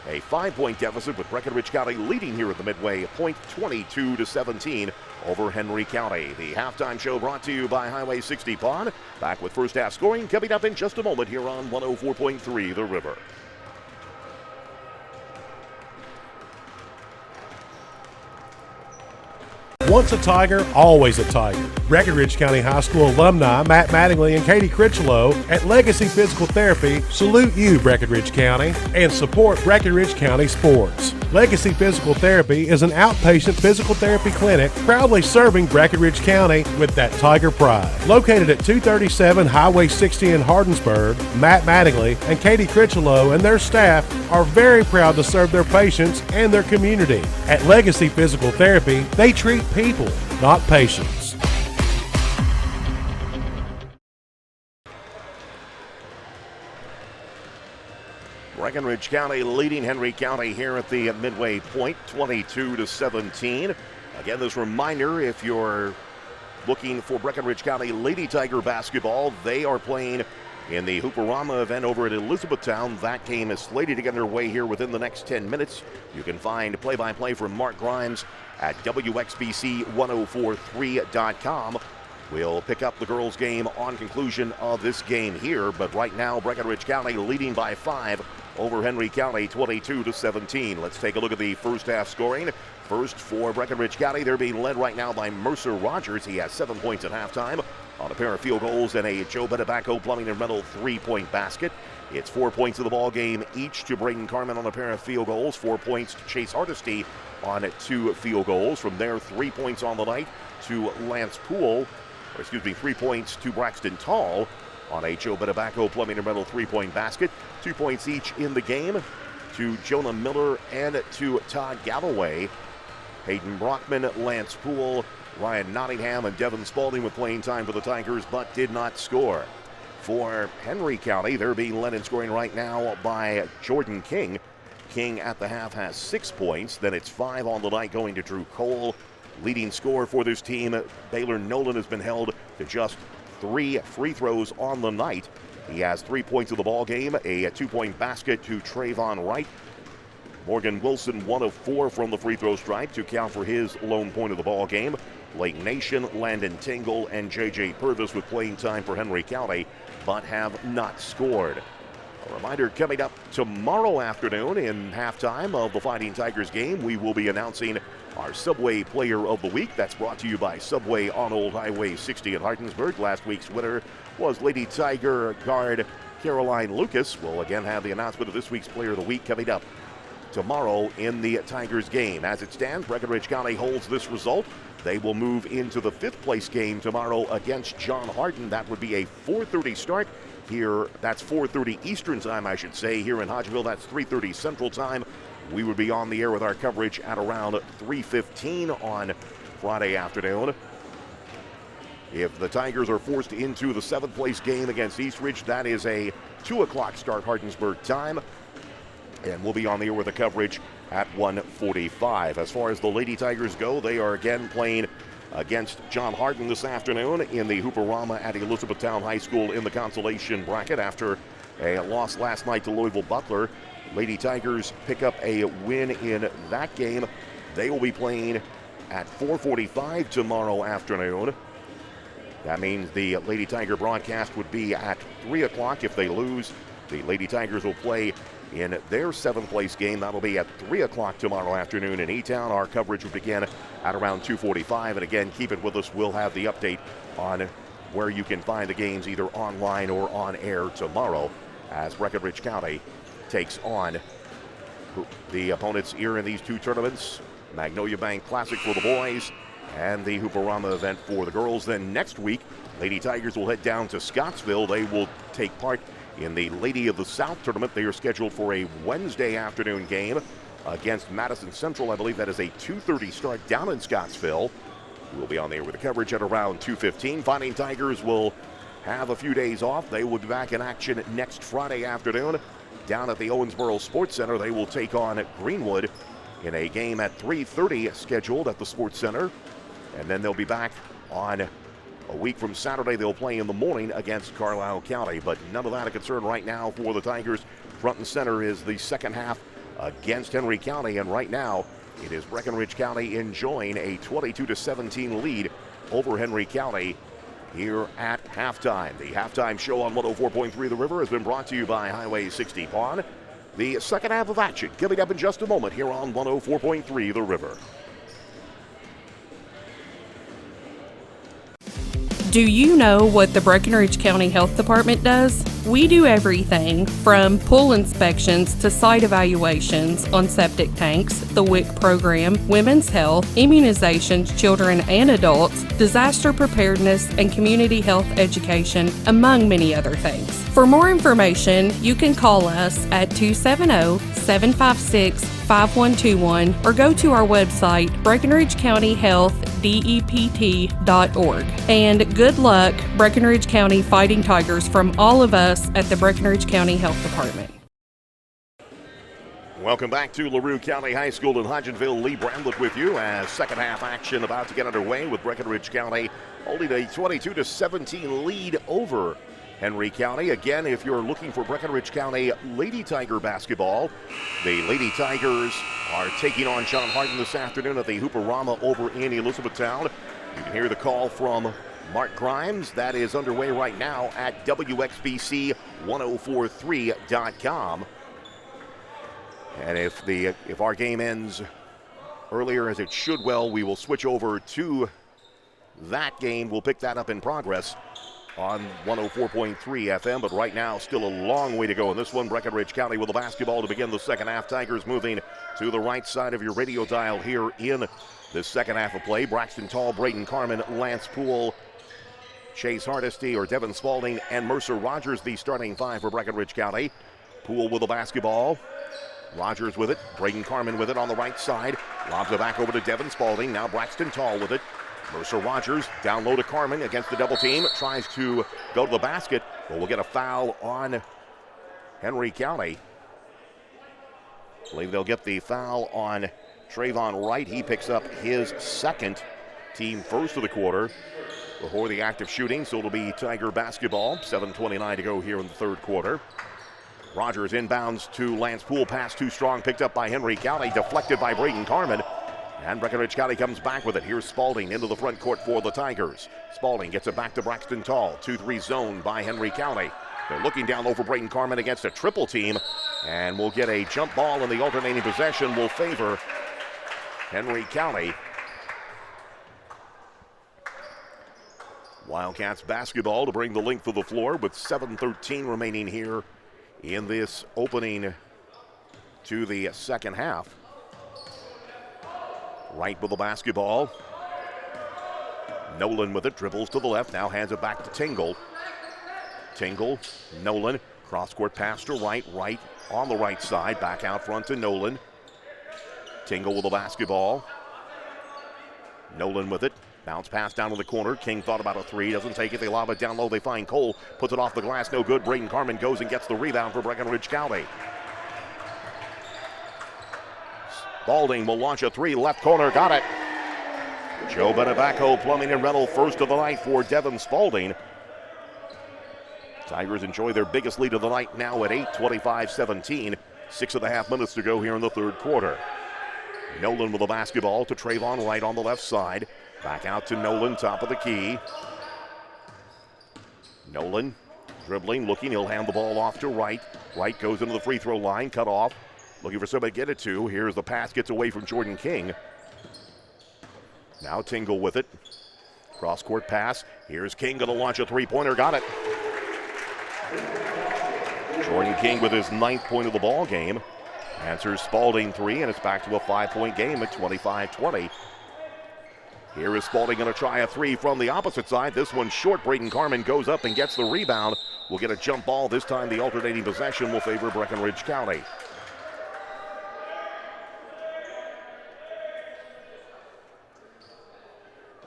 a 5-point deficit, with Breckenridge County leading here at the midway point, 22-17 over Henry County. The halftime show brought to you by Highway 60 Pond. Back with first half scoring coming up in just a moment here on 104.3 The River. Once a Tiger, always a Tiger. Breckenridge County High School alumni Matt Mattingly and Katie Critchlow at Legacy Physical Therapy salute you, Breckenridge County, and support Breckenridge County sports. Legacy Physical Therapy is an outpatient physical therapy clinic proudly serving Breckenridge County with that Tiger pride. Located at 237 Highway 60 in Hardensburg, Matt Mattingly and Katie Critchlow and their staff are very proud to serve their patients and their community. At Legacy Physical Therapy, they treat people, not patients. Breckenridge County leading Henry County here at the midway point, 22-17. Again, this reminder, if you're looking for Breckenridge County Lady Tiger basketball, they are playing in the Hooperama event over at Elizabethtown. That game is slated to get underway here within the next 10 minutes. You can find play-by-play from Mark Grimes at WXBC1043.com. We'll pick up the girls' game on conclusion of this game here, but right now Breckenridge County leading by 5 over Henry County, 22-17. Let's take a look at the first half scoring. First for Breckenridge County, they're being led right now by Mercer Rogers. He has 7 points at halftime on a pair of field goals and a Joe Bennett Backhoe Plumbing and Rental 3-point basket. It's 4 points of the ball game each to Braden Carmen on a pair of field goals, 4 points to Chase Hardesty on 2 field goals. From there, 3 points on the night to Lance Poole, 3 points to Braxton Tall on a Joe Bennett Backhoe Plumbing and Rental 3-point basket. 2 points each in the game to Jonah Miller and to Todd Galloway. Hayden Brockman, Lance Poole, Ryan Nottingham, and Devin Spalding with playing time for the Tigers, but did not score. For Henry County, they're being led in scoring right now by Jordan King. King at the half has 6 points. Then it's 5 on the night going to Drew Cole. Leading scorer for this team, Baylor Nolan, has been held to just 3 free throws on the night. He has 3 points of the ball game, a 2-point basket to Trayvon Wright. Morgan Wilson, 1 of 4 from the free throw stripe to count for his lone point of the ball game. Lake Nation, Landon Tingle, and J.J. Purvis with playing time for Henry County, but have not scored. A reminder, coming up tomorrow afternoon in halftime of the Fighting Tigers game, we will be announcing our Subway Player of the Week. That's brought to you by Subway on Old Highway 60 in Hardinsburg. Last week's winner was Lady Tiger guard Caroline Lucas. We'll again have the announcement of this week's Player of the Week coming up tomorrow in the Tigers game. As it stands, Breckenridge County holds this result. They will move into the 5th place game tomorrow against John Hardin. That would be a 4:30 start here. That's 4:30 Eastern time, I should say. Here in Hodgenville, that's 3:30 Central time. We would be on the air with our coverage at around 3:15 on Friday afternoon. If the Tigers are forced into the 7th place game against Eastridge, that is a 2 o'clock start Hardinsburg time. And we'll be on the air with the coverage at 1:45. As far as the Lady Tigers go, they are again playing against John Hardin this afternoon in the Hooperama at Elizabethtown High School in the consolation bracket after a loss last night to Louisville Butler. Lady Tigers pick up a win in that game. They will be playing at 4:45 tomorrow afternoon. That means the Lady Tiger broadcast would be at 3 o'clock. If they lose, the Lady Tigers will play in their 7th place game. That'll be at 3 o'clock tomorrow afternoon in E-Town. Our coverage will begin at around 2:45. And again, keep it with us. We'll have the update on where you can find the games either online or on air tomorrow as Breckenridge County takes on the opponents here in these two tournaments. Magnolia Bank Classic for the boys and the Hooperama event for the girls. Then next week, Lady Tigers will head down to Scottsville. They will take part in the Lady of the South tournament. They are scheduled for a Wednesday afternoon game against Madison Central. I believe that is a 2:30 start down in Scottsville. We'll be on there with the coverage at around 2:15. Fighting Tigers will have a few days off. They will be back in action next Friday afternoon down at the Owensboro Sports Center. They will take on Greenwood in a game at 3:30 scheduled at the Sports Center. And then they'll be back on a week from Saturday. They'll play in the morning against Carlisle County, but none of that a concern right now for the Tigers. Front and center is the second half against Henry County, and right now it is Breckenridge County enjoying a 22-17 lead over Henry County here at halftime. The halftime show on 104.3 The River has been brought to you by Highway 60 Pawn. The second half of action coming up in just a moment here on 104.3 The River. Do you know what the Breckenridge County Health Department does? We do everything from pool inspections to site evaluations on septic tanks, the WIC program, women's health, immunizations, children and adults, disaster preparedness, and community health education, among many other things. For more information, you can call us at 270-756-5121 or go to our website, BreckenridgeCountyHealthDEPT.org. And good luck, Breckenridge County Fighting Tigers, from all of us at the Breckenridge County Health Department. Welcome back to LaRue County High School in Hodgenville. Lee Bramlett with you as second half action about to get underway with Breckenridge County holding a 22-17 lead over Henry County. Again, if you're looking for Breckenridge County Lady Tiger basketball, the Lady Tigers are taking on John Hardin this afternoon at the Hooperama over in Elizabethtown. You can hear the call from Mark Grimes. That is underway right now at WXBC1043.com. And if our game ends earlier, as it should, well, we will switch over to that game. We'll pick that up in progress on 104.3 FM, but right now still a long way to go in this one. Breckenridge County with the basketball to begin the second half. Tigers moving to the right side of your radio dial here in the second half of play. Braxton Tall, Braden Carmen, Lance Poole, Chase Hardesty, or Devin Spalding, and Mercer Rogers, the starting five for Breckenridge County. Poole with the basketball. Rogers with it. Braden Carmen with it on the right side. Lobs it back over to Devin Spalding. Now Braxton Tall with it. Mercer Rogers down low to Carmen against the double team. Tries to go to the basket, but we'll get a foul on Henry County. I believe they'll get the foul on Trayvon Wright. He picks up his second, team first of the quarter before the active shooting. So it'll be Tiger basketball. 7:29 to go here in the third quarter. Rogers inbounds to Lance Poole. Pass too strong, picked up by Henry County, deflected by Braden Carmen. And Breckenridge County comes back with it. Here's Spalding into the front court for the Tigers. Spalding gets it back to Braxton Tall. 2-3 zone by Henry County. They're looking down low for Braden Carmen against a triple team. And we'll get a jump ball, and the alternating possession will favor Henry County. Wildcats basketball to bring the length of the floor with 7:13 remaining here in this opening to the second half. Wright with the basketball. Nolan with it, dribbles to the left, now hands it back to Tingle. Tingle, Nolan, cross-court pass to Wright. Wright on the right side, back out front to Nolan. Tingle with the basketball. Nolan with it. Bounce pass down to the corner. King thought about a three, doesn't take it. They lob it down low. They find Cole, puts it off the glass, no good. Braden Carmen goes and gets the rebound for Breckenridge County. Spalding will launch a three, left corner, got it. Joe Benebaco, plumbing and rental, first of the night for Devin Spalding. Tigers enjoy their biggest lead of the night now at 8, 25-17. 6.5 minutes to go here in the third quarter. Nolan with the basketball to Trayvon Wright on the left side. Back out to Nolan, top of the key. Nolan dribbling, looking, he'll hand the ball off to Wright. Wright goes into the free throw line, cut off. Looking for somebody to get it to. Here's the pass, gets away from Jordan King. Now Tingle with it. Cross-court pass. Here's King, gonna launch a three-pointer, got it. Jordan King with his 9th point of the ball game. Answers Spalding three, and it's back to a 5-point game at 25-20. Here is Spalding going to try a three from the opposite side. This one short. Braden Carmen goes up and gets the rebound. We'll get a jump ball. This time the alternating possession will favor Breckenridge County.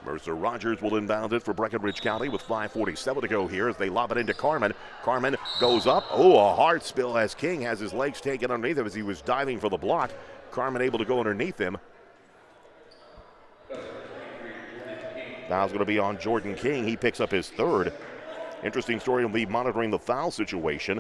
Mercer Rogers will inbound it for Breckenridge County with 5:47 to go here as they lob it into Carmen. Carmen goes up. Oh, a hard spill as King has his legs taken underneath him as he was diving for the block. Carmen able to go underneath him. Now it's going to be on Jordan King. He picks up his third. Interesting story, we'll be monitoring the foul situation.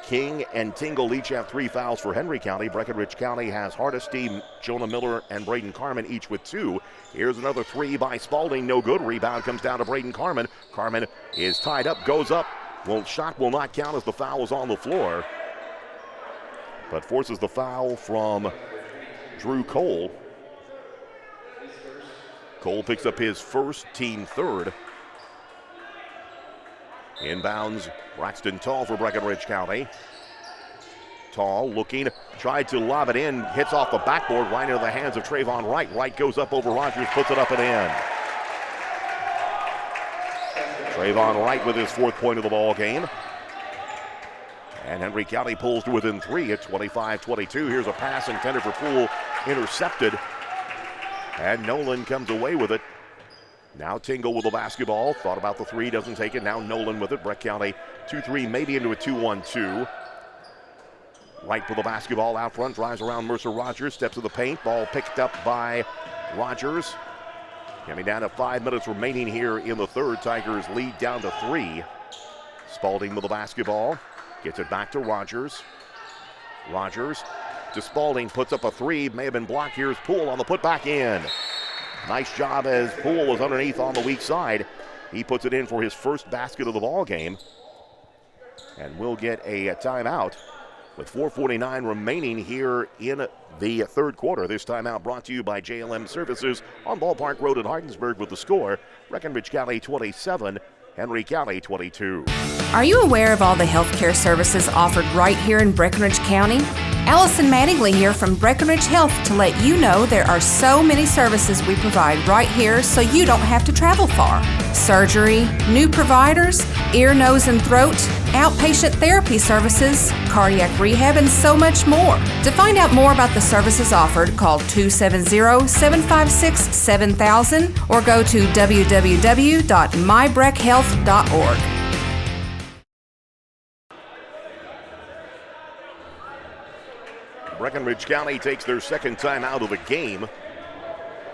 King and Tingle each have 3 fouls for Henry County. Breckenridge County has Hardesty, Jonah Miller, and Braden Carmen each with 2. Here's another three by Spalding. No good. Rebound comes down to Braden Carmen. Carmen is tied up, goes up. Well, shot will not count as the foul is on the floor, but forces the foul from Drew Cole. Cole picks up his first, team third. Inbounds, Braxton Tall for Breckenridge County. Tall looking, tried to lob it in, hits off the backboard right into the hands of Trayvon Wright. Wright goes up over Rogers, puts it up and in. Trayvon Wright with his 4th point of the ball game. And Henry County pulls to within 3 at 25-22. Here's a pass intended for Poole, intercepted. And Nolan comes away with it. Now Tingle with the basketball. Thought about the three, doesn't take it. Now Nolan with it. Breck County 2-3, maybe into a 2-1-2. Wright with the basketball out front, drives around Mercer Rogers, steps to the paint. Ball picked up by Rogers. Coming down to 5 minutes remaining here in the third. Tigers lead down to 3. Spalding with the basketball. Gets it back to Rogers. Rogers to Spalding, puts up a three, may have been blocked. Here's Poole on the putback in. Nice job as Poole was underneath on the weak side. He puts it in for his first basket of the ball game. And we'll get a timeout with 4:49 remaining here in the third quarter. This timeout brought to you by JLM Services on Ballpark Road in Hardensburg with the score, Breckenridge County 27, Henry County 22. Are you aware of all the healthcare services offered right here in Breckenridge County? Allison Mattingly here from Breckenridge Health to let you know there are so many services we provide right here so you don't have to travel far. Surgery, new providers, ear, nose, and throat, outpatient therapy services, cardiac rehab, and so much more. To find out more about the services offered, call 270-756-7000 or go to www.mybreckhealth.org. Breckenridge County takes their second time out of the game.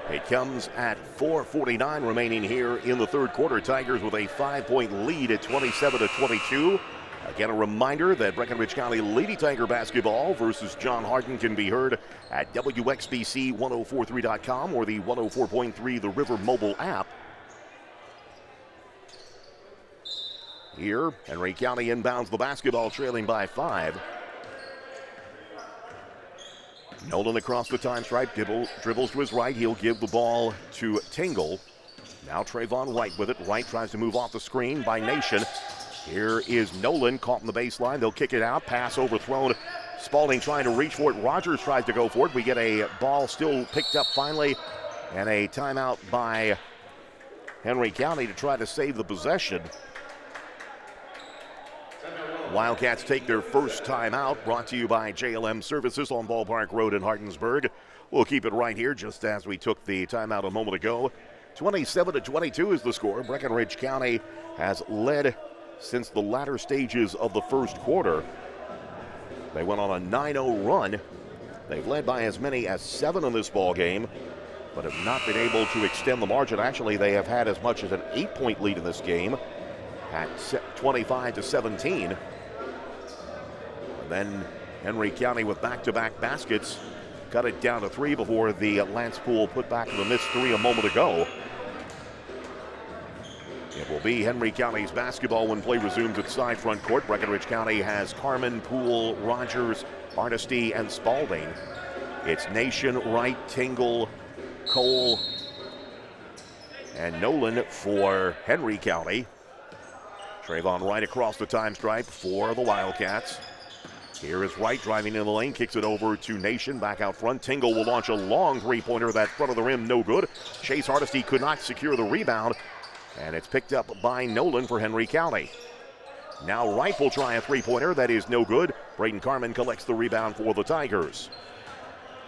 It comes at 4:49 remaining here in the third quarter. Tigers with a 5-point lead at 27-22. Again, a reminder that Breckenridge County Lady Tiger basketball versus John Hardin can be heard at WXBC1043.com or the 104.3 The River mobile app. Here, Henry County inbounds the basketball, trailing by 5. Nolan across the time stripe, dribbles to his right. He'll give the ball to Tingle. Now Trayvon Wright with it. Wright tries to move off the screen by Nation. Here is Nolan caught in the baseline. They'll kick it out. Pass overthrown. Spalding trying to reach for it. Rogers tries to go for it. We get a ball still picked up finally, and a timeout by Henry County to try to save the possession. Wildcats take their first timeout, brought to you by JLM Services on Ballpark Road in Hardinsburg. We'll keep it right here just as we took the timeout a moment ago. 27-22 is the score. Breckenridge County has led since the latter stages of the first quarter. They went on a 9-0 run. They've led by as many as 7 in this ball game, but have not been able to extend the margin. Actually, they have had as much as an 8-point lead in this game at 25-17. Then Henry County with back-to-back baskets cut it down to 3 before the Lance Poole put back the missed 3 a moment ago. It will be Henry County's basketball when play resumes at side front court. Breckenridge County has Carmen, Poole, Rogers, Hardesty, and Spalding. It's Nation, Wright, Tingle, Cole, and Nolan for Henry County. Trayvon Wright across the time stripe for the Wildcats. Here is Wright driving in the lane, kicks it over to Nation, back out front. Tingle will launch a long three-pointer, that front of the rim, no good. Chase Hardesty could not secure the rebound, and it's picked up by Nolan for Henry County. Now Wright will try a three-pointer, that is no good. Braden Carmen collects the rebound for the Tigers.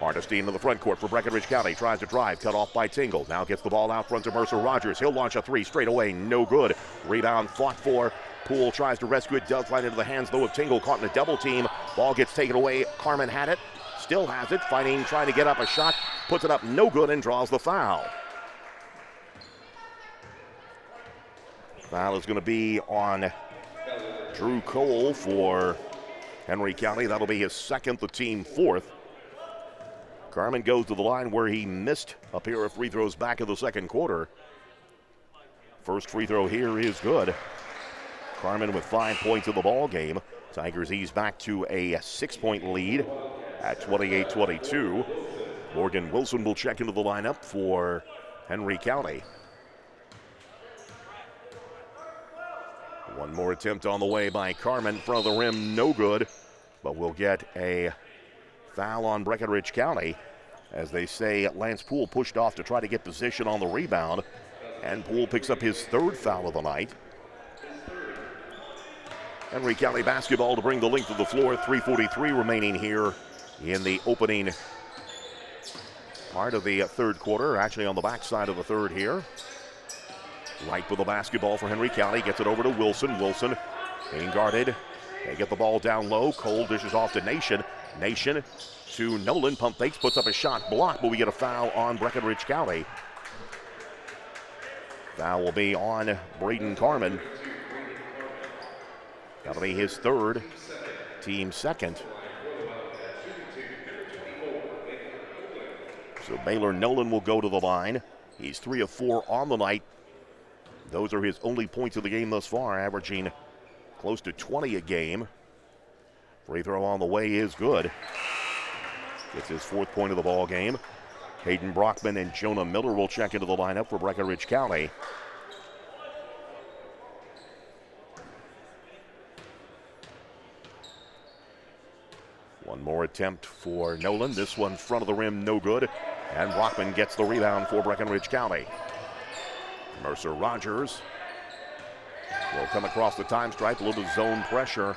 Hardesty into the front court for Breckenridge County, tries to drive, cut off by Tingle. Now gets the ball out front to Mercer Rogers. He'll launch a three straight away, no good. Rebound fought for. Poole tries to rescue it, does right into the hands though of Tingle, caught in a double team. Ball gets taken away. Carmen had it, still has it, fighting, trying to get up a shot, puts it up, no good, and draws the foul. Foul is going to be on Drew Cole for Henry County. That'll be his second, the team fourth. Carmen goes to the line where he missed a pair of free throws back in the second quarter. First free throw here is good. Carmen with 5 points in the ball game. Tigers ease back to a 6-point lead at 28-22. Morgan Wilson will check into the lineup for Henry County. One more attempt on the way by Carmen. Front of the rim, no good, but we'll get a foul on Breckenridge County. As they say, Lance Poole pushed off to try to get position on the rebound, and Poole picks up his third foul of the night. Henry County basketball to bring the length of the floor. 3:43 remaining here in the opening part of the third quarter, actually on the backside of the third here. Wright with the basketball for Henry County, gets it over to Wilson. Wilson being guarded. They get the ball down low. Cole dishes off to Nation. Nation to Nolan, pump fakes, puts up a shot blocked, but we get a foul on Breckenridge County. Foul will be on Braden Carmen. That'll be his third, team second. So Baylor Nolan will go to the line. He's 3 of 4 on the night. Those are his only points of the game thus far, averaging close to 20 a game. Free throw on the way is good. It's his 4th point of the ball game. Hayden Brockman and Jonah Miller will check into the lineup for Breckenridge County. One more attempt for Nolan. This one front of the rim, no good. And Brockman gets the rebound for Breckenridge County. Mercer Rogers will come across the time stripe. A little bit of zone pressure.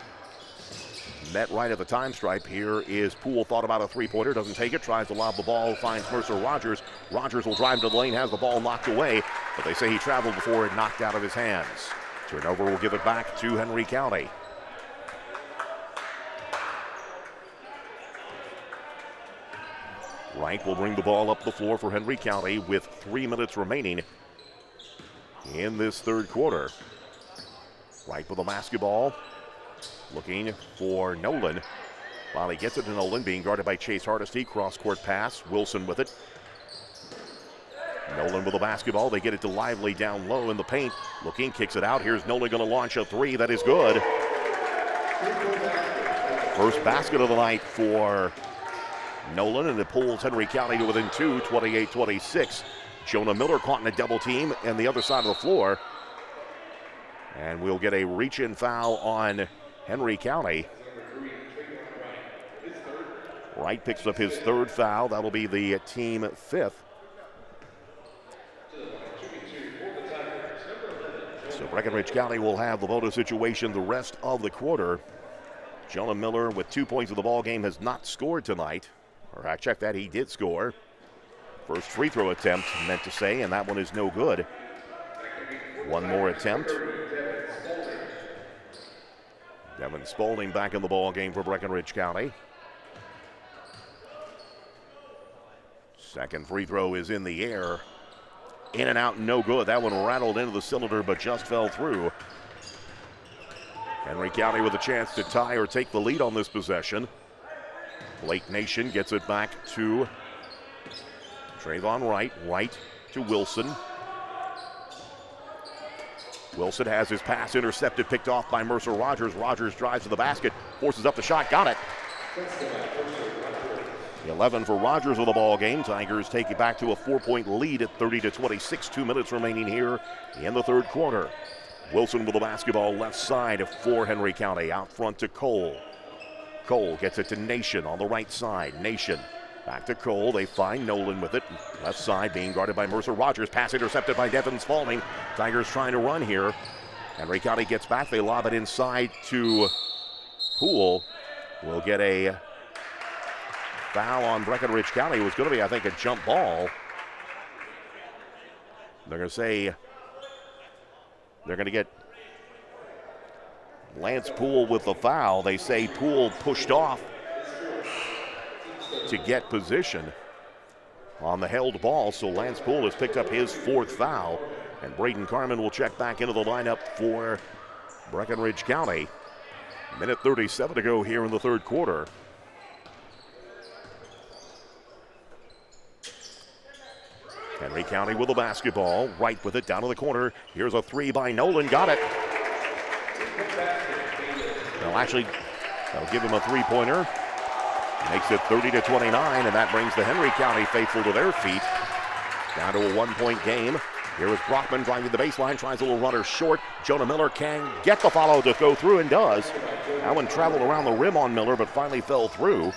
Met right at the time stripe. Here is Poole, thought about a three-pointer, doesn't take it, tries to lob the ball, finds Mercer Rogers. Rogers will drive to the lane, has the ball knocked away, but they say he traveled before it knocked out of his hands. Turnover will give it back to Henry County. Wright will bring the ball up the floor for Henry County with 3 minutes remaining in this third quarter. Wright with the basketball. Looking for Nolan. Finally gets it to Nolan, being guarded by Chase Hardesty. Cross-court pass. Wilson with it. Nolan with the basketball. They get it to Lively down low in the paint. Looking, kicks it out. Here's Nolan going to launch a three. That is good. First basket of the night for Nolan, and it pulls Henry County to within two, 28-26. Jonah Miller caught in a double team on the other side of the floor. And we'll get a reach-in foul on Henry County. Wright picks up his third foul. That'll be the team fifth. So Breckenridge County will have the bonus situation the rest of the quarter. Jonah Miller with 2 points of the ball game has not scored tonight. Or I checked that, he did score. First free throw attempt, meant to say, and that one is no good. One more attempt. Devin Spaulding back in the ball game for Breckenridge County. Second free throw is in the air. In and out, no good. That one rattled into the cylinder, but just fell through. Henry County with a chance to tie or take the lead on this possession. Blake Nation gets it back to Trayvon Wright. Wright to Wilson. Wilson has his pass intercepted, picked off by Mercer Rogers. Rogers drives to the basket, forces up the shot, got it. 11 for Rogers with the ball game. Tigers take it back to a 4-point lead at 30-26. 2 minutes remaining here in the third quarter. Wilson with the basketball left side for Henry County. Out front to Cole. Cole gets it to Nation on the right side. Nation back to Cole. They find Nolan with it. Left side being guarded by Mercer Rogers. Pass intercepted by Devin Spaulding. Tigers trying to run here. Henry County gets back. They lob it inside to Poole. We'll get a foul on Breckenridge County. It was going to be, I think, a jump ball. They're going to say they're going to get Lance Poole with the foul. They say Poole pushed off to get position on the held ball. So Lance Poole has picked up his fourth foul. And Braden Carmen will check back into the lineup for Breckenridge County. Minute 37 to go here in the third quarter. Henry County with the basketball. Right with it down to the corner. Here's a three by Nolan. Got it. That'll give him a three-pointer. Makes it 30-29, and that brings the Henry County faithful to their feet. Down to a 1-point game. Here is Brockman driving the baseline, tries a little runner short. Jonah Miller can get the follow to go through and does. That one traveled around the rim on Miller, but finally fell through.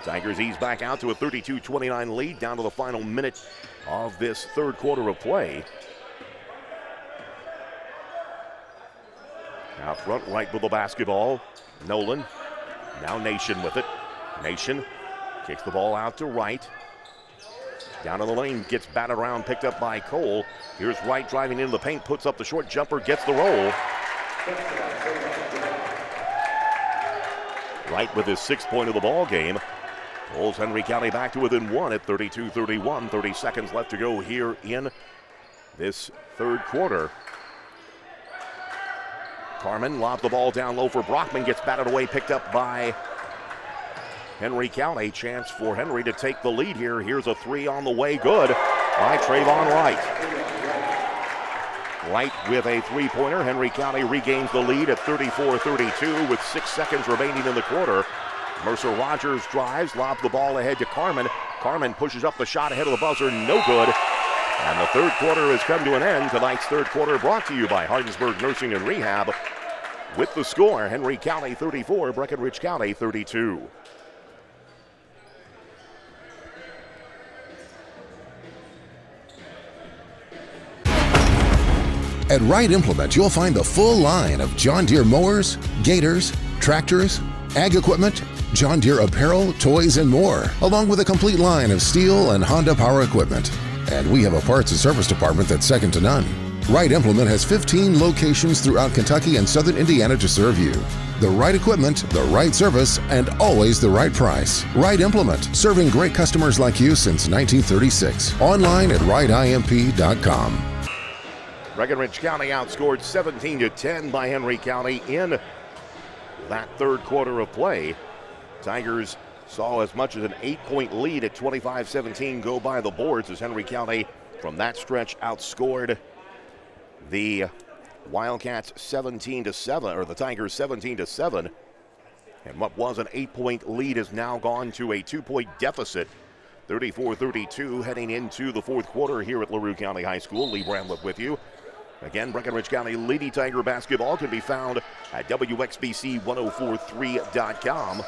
Tigers ease back out to a 32-29 lead, down to the final minute of this third quarter of play. Out front, right with the basketball. Nolan. Now Nation with it. Nation kicks the ball out to Wright. Down in the lane, gets batted around, picked up by Cole. Here's Wright driving into the paint, puts up the short jumper, gets the roll. Wright with his 6th point of the ball game. Pulls Henry County back to within one at 32-31. 30 seconds left to go here in this third quarter. Carmen lobs the ball down low for Brockman, gets batted away, picked up by Henry County. Chance for Henry to take the lead here. Here's a three on the way, good by Trayvon Wright. Wright with a three-pointer. Henry County regains the lead at 34-32 with 6 seconds remaining in the quarter. Mercer Rogers drives, lobs the ball ahead to Carmen. Carmen pushes up the shot ahead of the buzzer, no good. And the third quarter has come to an end. Tonight's third quarter brought to you by Hardensburg Nursing and Rehab. With the score, Henry County 34, Breckenridge County 32. At Wright Implement, you'll find the full line of John Deere mowers, gators, tractors, ag equipment, John Deere apparel, toys, and more, along with a complete line of Steel and Honda power equipment. And we have a parts and service department that's second to none. Wright Implement has 15 locations throughout Kentucky and southern Indiana to serve you. The right equipment, the right service, and always the right price. Wright Implement, serving great customers like you since 1936. Online at wrightimp.com. Breckenridge County outscored 17-10 by Henry County in that third quarter of play. Tigers saw as much as an 8-point lead at 25-17 go by the boards as Henry County from that stretch outscored the Wildcats 17-7, or the Tigers 17-7. And what was an 8-point lead has now gone to a 2-point deficit, 34-32, heading into the fourth quarter here at LaRue County High School. Lee Bramlett with you. Again, Breckenridge County Lady Tiger basketball can be found at WXBC1043.com.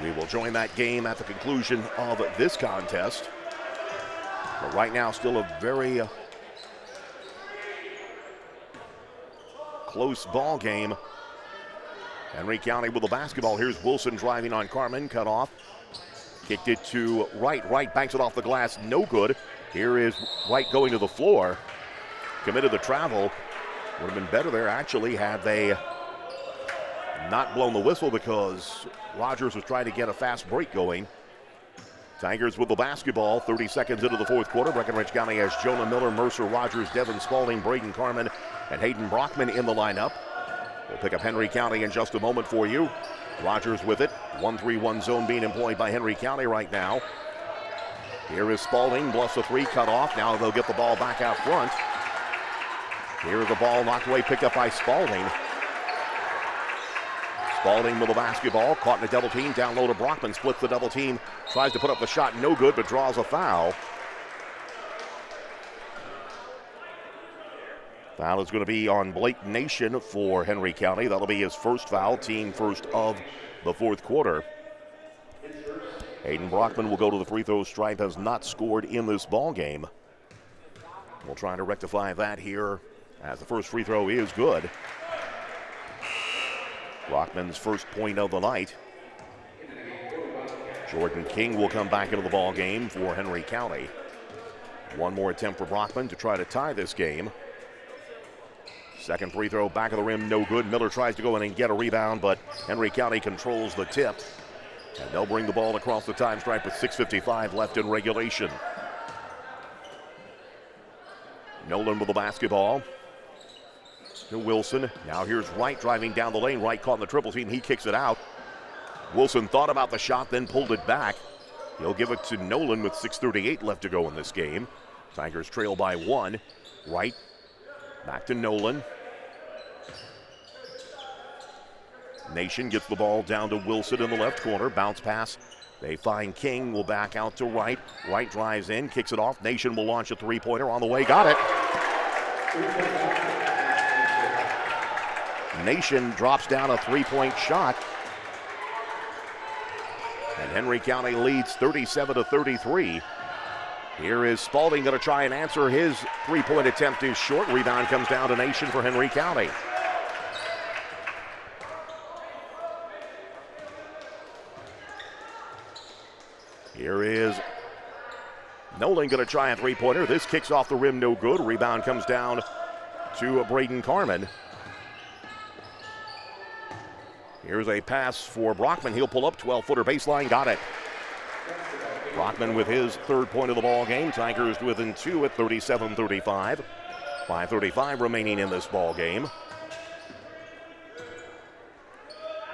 We will join that game at the conclusion of this contest. But right now, still a very close ball game. Henry County with the basketball. Here's Wilson driving on Carmen, cut off. Kicked it to Wright. Wright banks it off the glass, no good. Here is Wright going to the floor. Committed the travel. Would have been better there, actually, had they not blown the whistle, because Rogers was trying to get a fast break going. Tigers with the basketball, 30 seconds into the fourth quarter. Breckenridge County has Jonah Miller, Mercer Rogers, Devin Spalding, Braden Carmen, and Hayden Brockman in the lineup. We'll pick up Henry County in just a moment for you. Rogers with it. 1-3-1 zone being employed by Henry County right now. Here is Spalding, bluffs a three, cut off. Now they'll get the ball back out front. Here the ball knocked away, picked up by Spalding. Spalding with the basketball, caught in a double team, down low to Brockman, splits the double team, tries to put up the shot, no good, but draws a foul. Foul is going to be on Blake Nation for Henry County. That'll be his first foul, team first of the fourth quarter. Hayden Brockman will go to the free throw stripe, has not scored in this ball game. We'll try to rectify that here as the first free throw is good. Brockman's first point of the night. Jordan King will come back into the ball game for Henry County. One more attempt for Brockman to try to tie this game. Second free throw, back of the rim, no good. Miller tries to go in and get a rebound, but Henry County controls the tip. And they'll bring the ball across the time stripe with 6:55 left in regulation. Nolan with the basketball. To Wilson. Now here's Wright driving down the lane. Wright caught in the triple team. He kicks it out. Wilson thought about the shot, then pulled it back. He'll give it to Nolan with 6:38 left to go in this game. Tigers trail by 1. Wright back to Nolan. Nation gets the ball down to Wilson in the left corner. Bounce pass. They find King. Will back out to Wright. Wright drives in, kicks it off. Nation will launch a three-pointer on the way. Got it. Nation drops down a three-point shot. And Henry County leads 37-33. Here is Spalding going to try and answer. His three-point attempt is short. Rebound comes down to Nation for Henry County. Here is Nolan going to try a three-pointer. This kicks off the rim, no good. Rebound comes down to Braden Carmen. Here's a pass for Brockman. He'll pull up, 12-footer baseline, got it. Brockman with his third point of the ball game. Tigers within 2 at 37-35. 5:35 remaining in this ball game.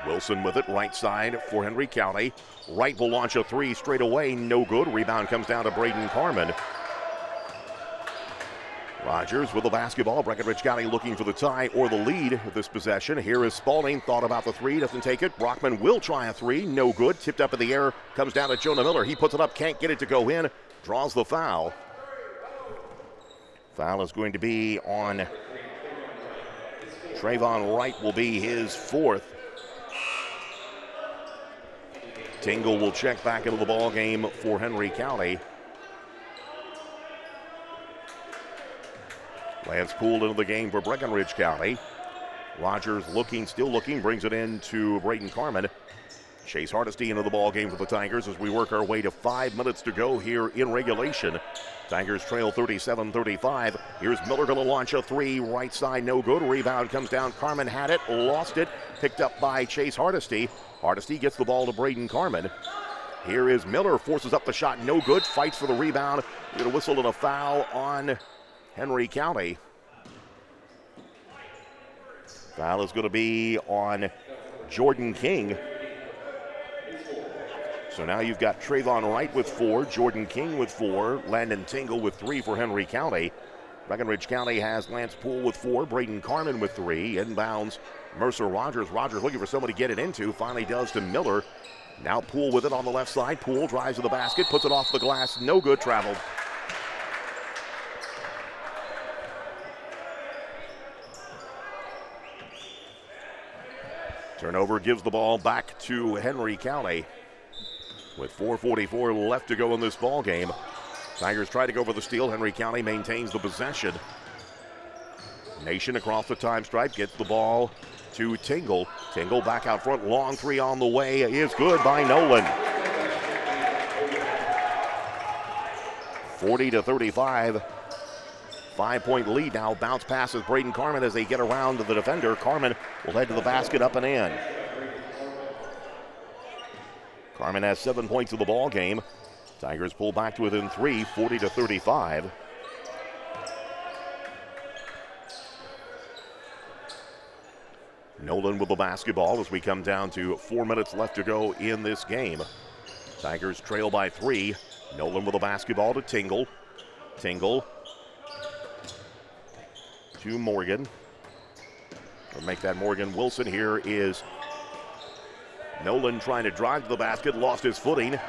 Wilson with it, right side for Henry County. Wright will launch a three straight away, no good. Rebound comes down to Braden Carmen. Rogers with the basketball. Breckenridge County looking for the tie or the lead with this possession. Here is Spalding, thought about the three, doesn't take it. Brockman will try a three, no good. Tipped up in the air, comes down to Jonah Miller. He puts it up, can't get it to go in, draws the foul. Foul is going to be on Trayvon Wright, will be his fourth. Tingle will check back into the ball game for Henry County. Lance pulled into the game for Breckenridge County. Rogers looking, still looking, brings it in to Braden Carmen. Chase Hardesty into the ball game for the Tigers as we work our way to 5 minutes to go here in regulation. Tigers trail 37-35. Here's Miller going to launch a three, right side, no good. Rebound comes down. Carmen had it, lost it, picked up by Chase Hardesty. Hardesty gets the ball to Braden Carmen. Here is Miller, forces up the shot, no good, fights for the rebound. We're going to whistle and a foul on Henry County. Foul is going to be on Jordan King. So now you've got Trayvon Wright with 4, Jordan King with 4, Landon Tingle with 3 for Henry County. Breckenridge County has Lance Poole with 4, Braden Carmen with 3. Inbounds, Mercer Rogers. Rogers looking for somebody to get it into. Finally does to Miller. Now Poole with it on the left side. Poole drives to the basket, puts it off the glass. No good, traveled. Turnover gives the ball back to Henry County. With 4:44 left to go in this ball game. Tigers try to go for the steal. Henry County maintains the possession. Nation across the time stripe gets the ball to Tingle. Tingle back out front. Long three on the way is good by Nolan. 40-35. 5-point lead now. Bounce passes Braden Carmen as they get around to the defender. Carmen will head to the basket, up and in. Carmen has 7 points of the ball game. Tigers pull back to within 3, 40-35. Nolan with the basketball as we come down to 4 minutes left to go in this game. Tigers trail by 3. Nolan with the basketball to Tingle. Tingle to Morgan. We'll make that Morgan Wilson. Here is Nolan trying to drive to the basket, lost his footing.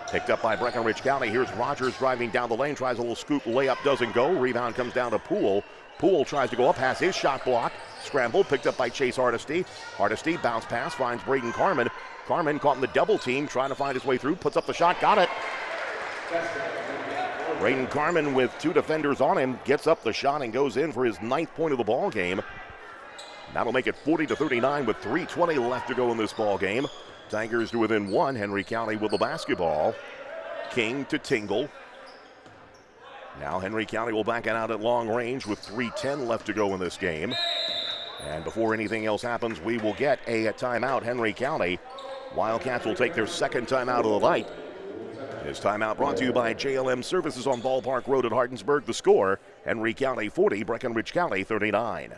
Picked up by Breckenridge County. Here's Rogers driving down the lane, tries a little scoop layup, doesn't go. Rebound comes down to Poole. Poole tries to go up, has his shot blocked. Scrambled, picked up by Chase Hardesty. Hardesty, bounce pass, finds Braden Carmen. Carmen caught in the double team, trying to find his way through, puts up the shot, got it. Braden Carmen with 2 defenders on him, gets up the shot and goes in for his 9th point of the ball game. That'll make it 40-39 with 3:20 left to go in this ball game. Tigers to within 1. Henry County with the basketball. King to Tingle. Now Henry County will back it out at long range with 3:10 left to go in this game. And before anything else happens, we will get a timeout. Henry County. Wildcats will take their 2nd timeout of the night. This timeout brought to you by JLM Services on Ballpark Road at Hardinsburg. The score, Henry County 40, Breckenridge County 39.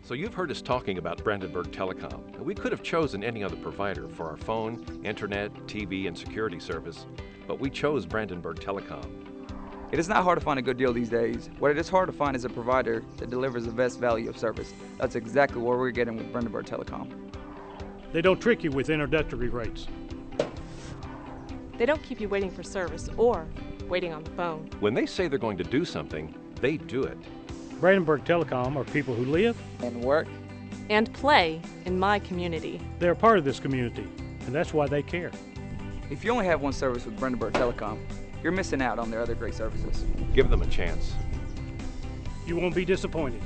So you've heard us talking about Brandenburg Telecom. We could have chosen any other provider for our phone, internet, TV, and security service, but we chose Brandenburg Telecom. It is not hard to find a good deal these days. What it is hard to find is a provider that delivers the best value of service. That's exactly what we're getting with Brandenburg Telecom. They don't trick you with introductory rates. They don't keep you waiting for service or waiting on the phone. When they say they're going to do something, they do it. Brandenburg Telecom are people who live and work and play in my community. They're part of this community, and that's why they care. If you only have one service with Brandenburg Telecom, you're missing out on their other great services. Give them a chance. You won't be disappointed.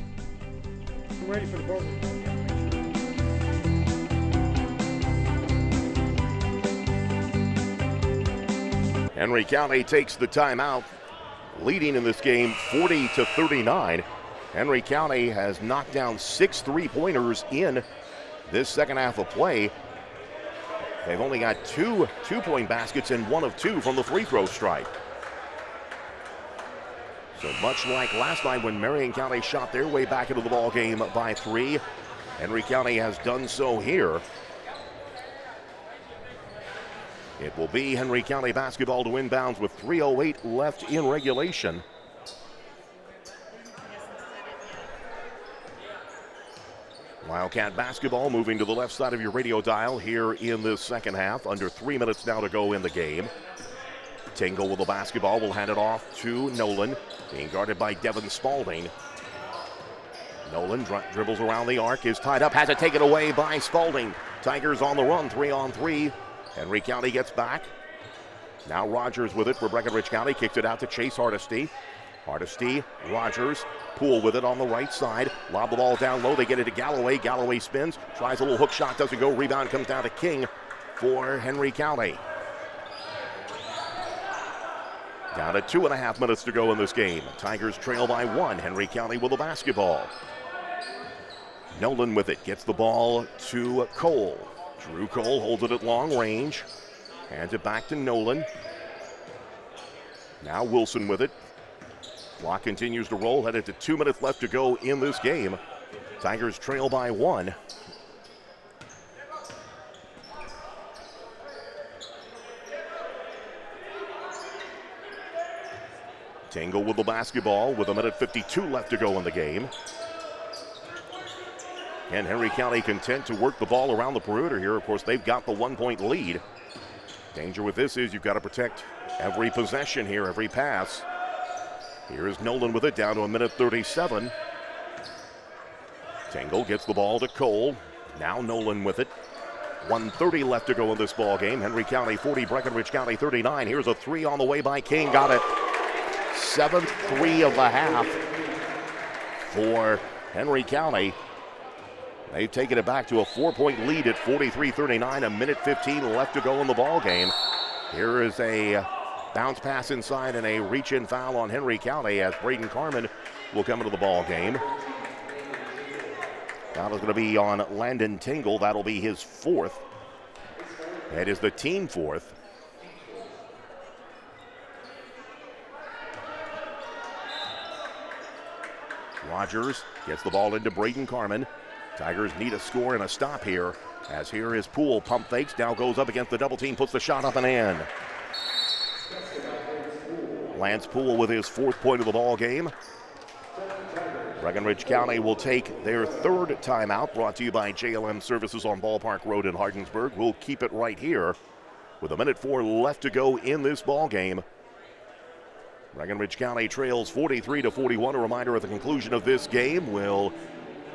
I'm ready for the burger. Henry County takes the timeout, leading in this game 40-39. Henry County has knocked down 6 3-pointers in this second half of play. They've only got 2 two-point baskets and 1 of 2 from the free throw stripe. So much like last night when Marion County shot their way back into the ball game by 3, Henry County has done so here. It will be Henry County basketball to inbounds with 3:08 left in regulation. Wildcat basketball moving to the left side of your radio dial here in this second half. Under 3 minutes now to go in the game. Tingle with the basketball will hand it off to Nolan, being guarded by Devin Spalding. Nolan dribbles around the arc, is tied up, has it taken away by Spalding. Tigers on the run, 3-on-3. Henry County gets back. Now Rogers with it for Breckenridge County, kicks it out to Chase Hardesty. Hardesty, Rogers, Poole with it on the right side. Lob the ball down low, they get it to Galloway. Galloway spins, tries a little hook shot, doesn't go. Rebound comes down to King for Henry County. Down to 2.5 minutes to go in this game. Tigers trail by 1. Henry County with the basketball. Nolan with it, gets the ball to Cole. Drew Cole holds it at long range. Hands it back to Nolan. Now Wilson with it. Clock continues to roll, headed to 2 minutes left to go in this game. Tigers trail by 1. Tingle with the basketball with 1:52 left to go in the game. And Henry County content to work the ball around the perimeter here. Of course, they've got the 1-point lead. Danger with this is you've got to protect every possession here, every pass. Here is Nolan with it down to 1:37. Tingle gets the ball to Cole. Now Nolan with it. 1:30 left to go in this ball game. Henry County 40, Breckenridge County 39. Here's a 3 on the way by King. Got it. 7th 3 of the half for Henry County. They've taken it back to a 4-point lead at 43-39. 1:15 left to go in the ball game. Here is a bounce pass inside and a reach-in foul on Henry County as Braden Carmen will come into the ball game. Foul is going to be on Landon Tingle. That'll be his 4th. That is the team 4th. Rogers gets the ball into Braden Carmen. Tigers need a score and a stop here, as here is Poole. Pump fakes, now goes up against the double team, puts the shot up and in. Lance Poole with his 4th point of the ball game. Breckenridge County will take their 3rd timeout, brought to you by JLM Services on Ballpark Road in Hodgenville. We'll keep it right here with 1:04 left to go in this ball game. Breckenridge County trails 43-41. A reminder at the conclusion of this game, we'll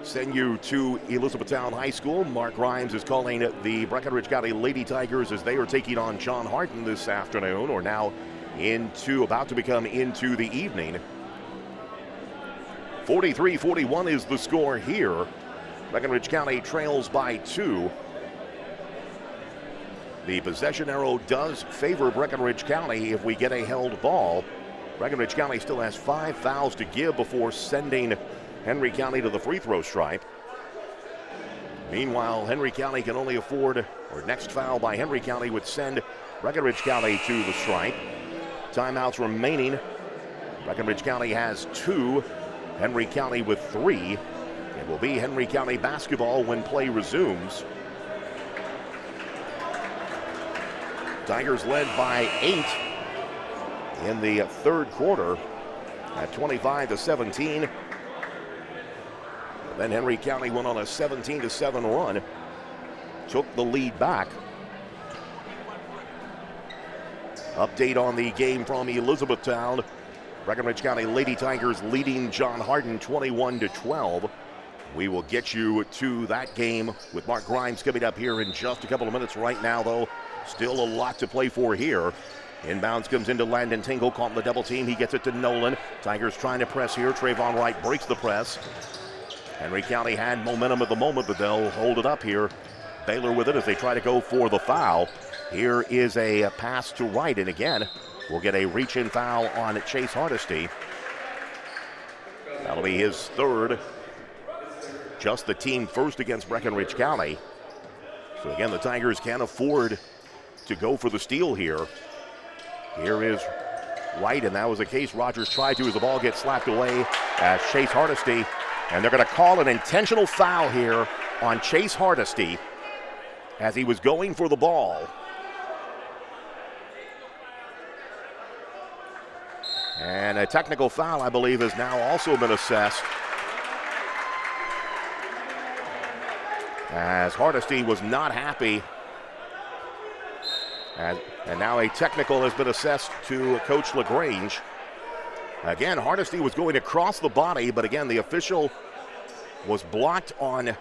send you to Elizabethtown High School. Mark Grimes is calling the Breckenridge County Lady Tigers as they are taking on John Harton this afternoon, or now about to become into the evening. 43-41 is the score here. Breckenridge County trails by 2. The possession arrow does favor Breckenridge County if we get a held ball. Breckenridge County still has 5 fouls to give before sending Henry County to the free throw stripe. Meanwhile, Henry County can only afford, or next foul by Henry County would send Breckenridge County to the stripe. Timeouts remaining. Breckenridge County has 2, Henry County with 3. It will be Henry County basketball when play resumes. Tigers led by 8 in the 3rd quarter at 25-17. Then Henry County went on a 17-7 run, took the lead back. Update on the game from Elizabethtown. Breckenridge County Lady Tigers leading John Harden 21-12. We will get you to that game with Mark Grimes coming up here in just a couple of minutes. Right now, though, still a lot to play for here. Inbounds comes into Landon Tingle, caught in the double team. He gets it to Nolan. Tigers trying to press here. Trayvon Wright breaks the press. Henry County had momentum at the moment, but they'll hold it up here. Baylor with it as they try to go for the foul. Here is a pass to Wright, and again, we'll get a reach-in foul on Chase Hardesty. That'll be his 3rd. Just the team 1st against Breckenridge County. So again, the Tigers can't afford to go for the steal here. Here is Wright, and that was the case Rogers tried to as the ball gets slapped away as Chase Hardesty. And they're going to call an intentional foul here on Chase Hardesty as he was going for the ball. And a technical foul, I believe, has now also been assessed, as Hardesty was not happy. And now a technical has been assessed to Coach LaGrange. Again, Hardesty was going across the body, but again, the official was blocked on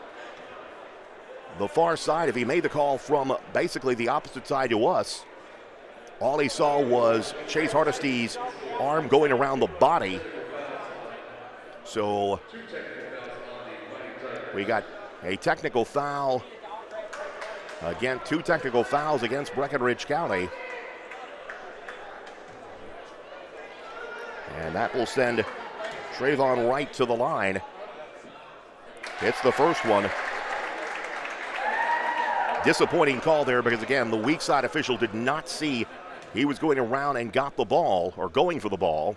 the far side. If he made the call from basically the opposite side to us, all he saw was Chase Hardesty's arm going around the body. So we got a technical foul. Again, 2 technical fouls against Breckenridge County. And that will send Trayvon Wright to the line. It's the first one. Disappointing call there because, again, the weak side official did not see he was going around and got the ball, or going for the ball.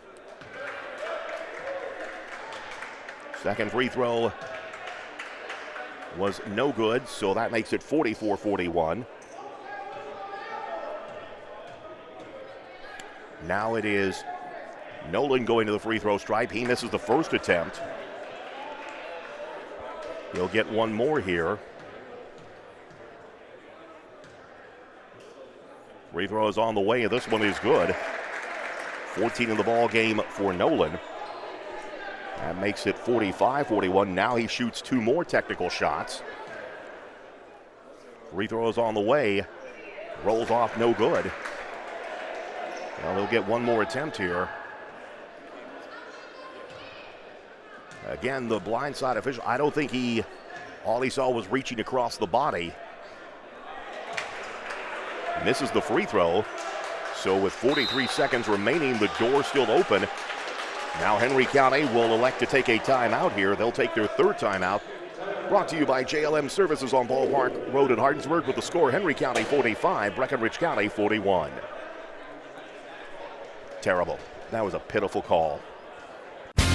Second free throw was no good, so that makes it 44-41. Now it is Nolan going to the free throw stripe. He misses the first attempt. He'll get one more here. Free throw is on the way, and this one is good. 14 in the ball game for Nolan. That makes it 45-41. Now he shoots two more technical shots. Free throw is on the way. Rolls off, no good. Well, he'll get one more attempt here. Again, the blindside official, I don't think all he saw was reaching across the body. Misses the free throw. So with 43 seconds remaining, the door still open. Now Henry County will elect to take a timeout here. They'll take their third timeout. Brought to you by JLM Services on Ballpark Road in Hodgenville with the score Henry County 45, Breckinridge County 41. Terrible. That was a pitiful call.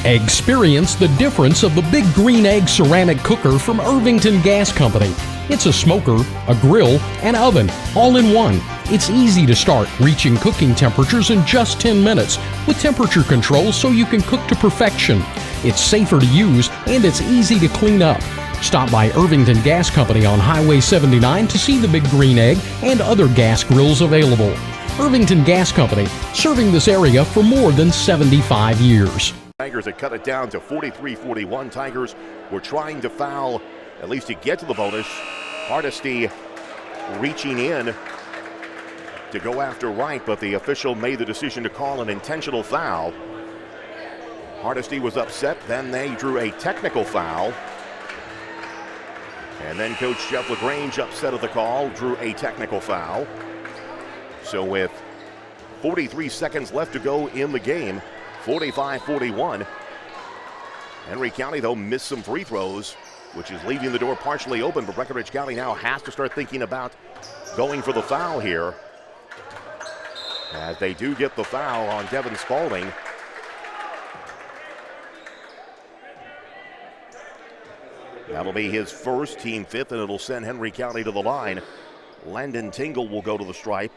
Experience the difference of the Big Green Egg ceramic cooker from Irvington Gas Company. It's a smoker, a grill, and oven, all in one. It's easy to start, reaching cooking temperatures in just 10 minutes with temperature control so you can cook to perfection. It's safer to use and it's easy to clean up. Stop by Irvington Gas Company on Highway 79 to see the Big Green Egg and other gas grills available. Irvington Gas Company, serving this area for more than 75 years. Tigers had cut it down to 43-41. Tigers were trying to foul, at least to get to the bonus. Hardesty reaching in to go after Wright, but the official made the decision to call an intentional foul. Hardesty was upset, then they drew a technical foul. And then Coach Jeff LaGrange, upset at the call, drew a technical foul. So with 43 seconds left to go in the game, 45-41. Henry County, though, missed some free throws, which is leaving the door partially open, but Breckinridge County now has to start thinking about going for the foul here. As they do get the foul on Devin Spalding. That'll be his first, team fifth, and it'll send Henry County to the line. Landon Tingle will go to the stripe.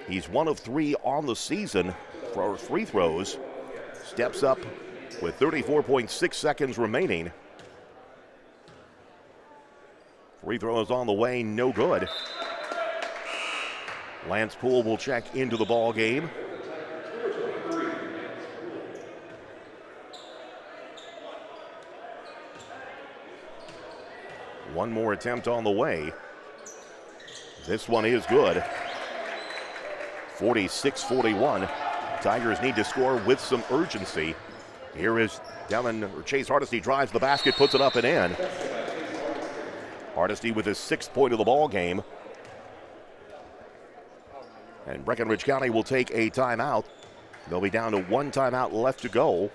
He's 1 of 3 on the season for free throws. Steps up with 34.6 seconds remaining. Free throw is on the way, no good. Lance Poole will check into the ball game. One more attempt on the way. This one is good. 46-41. Tigers need to score with some urgency. Here is Chase Hardesty drives the basket, puts it up and in. Hardesty with his 6th point of the ball game. And Breckinridge County will take a timeout. They'll be down to 1 timeout left to go,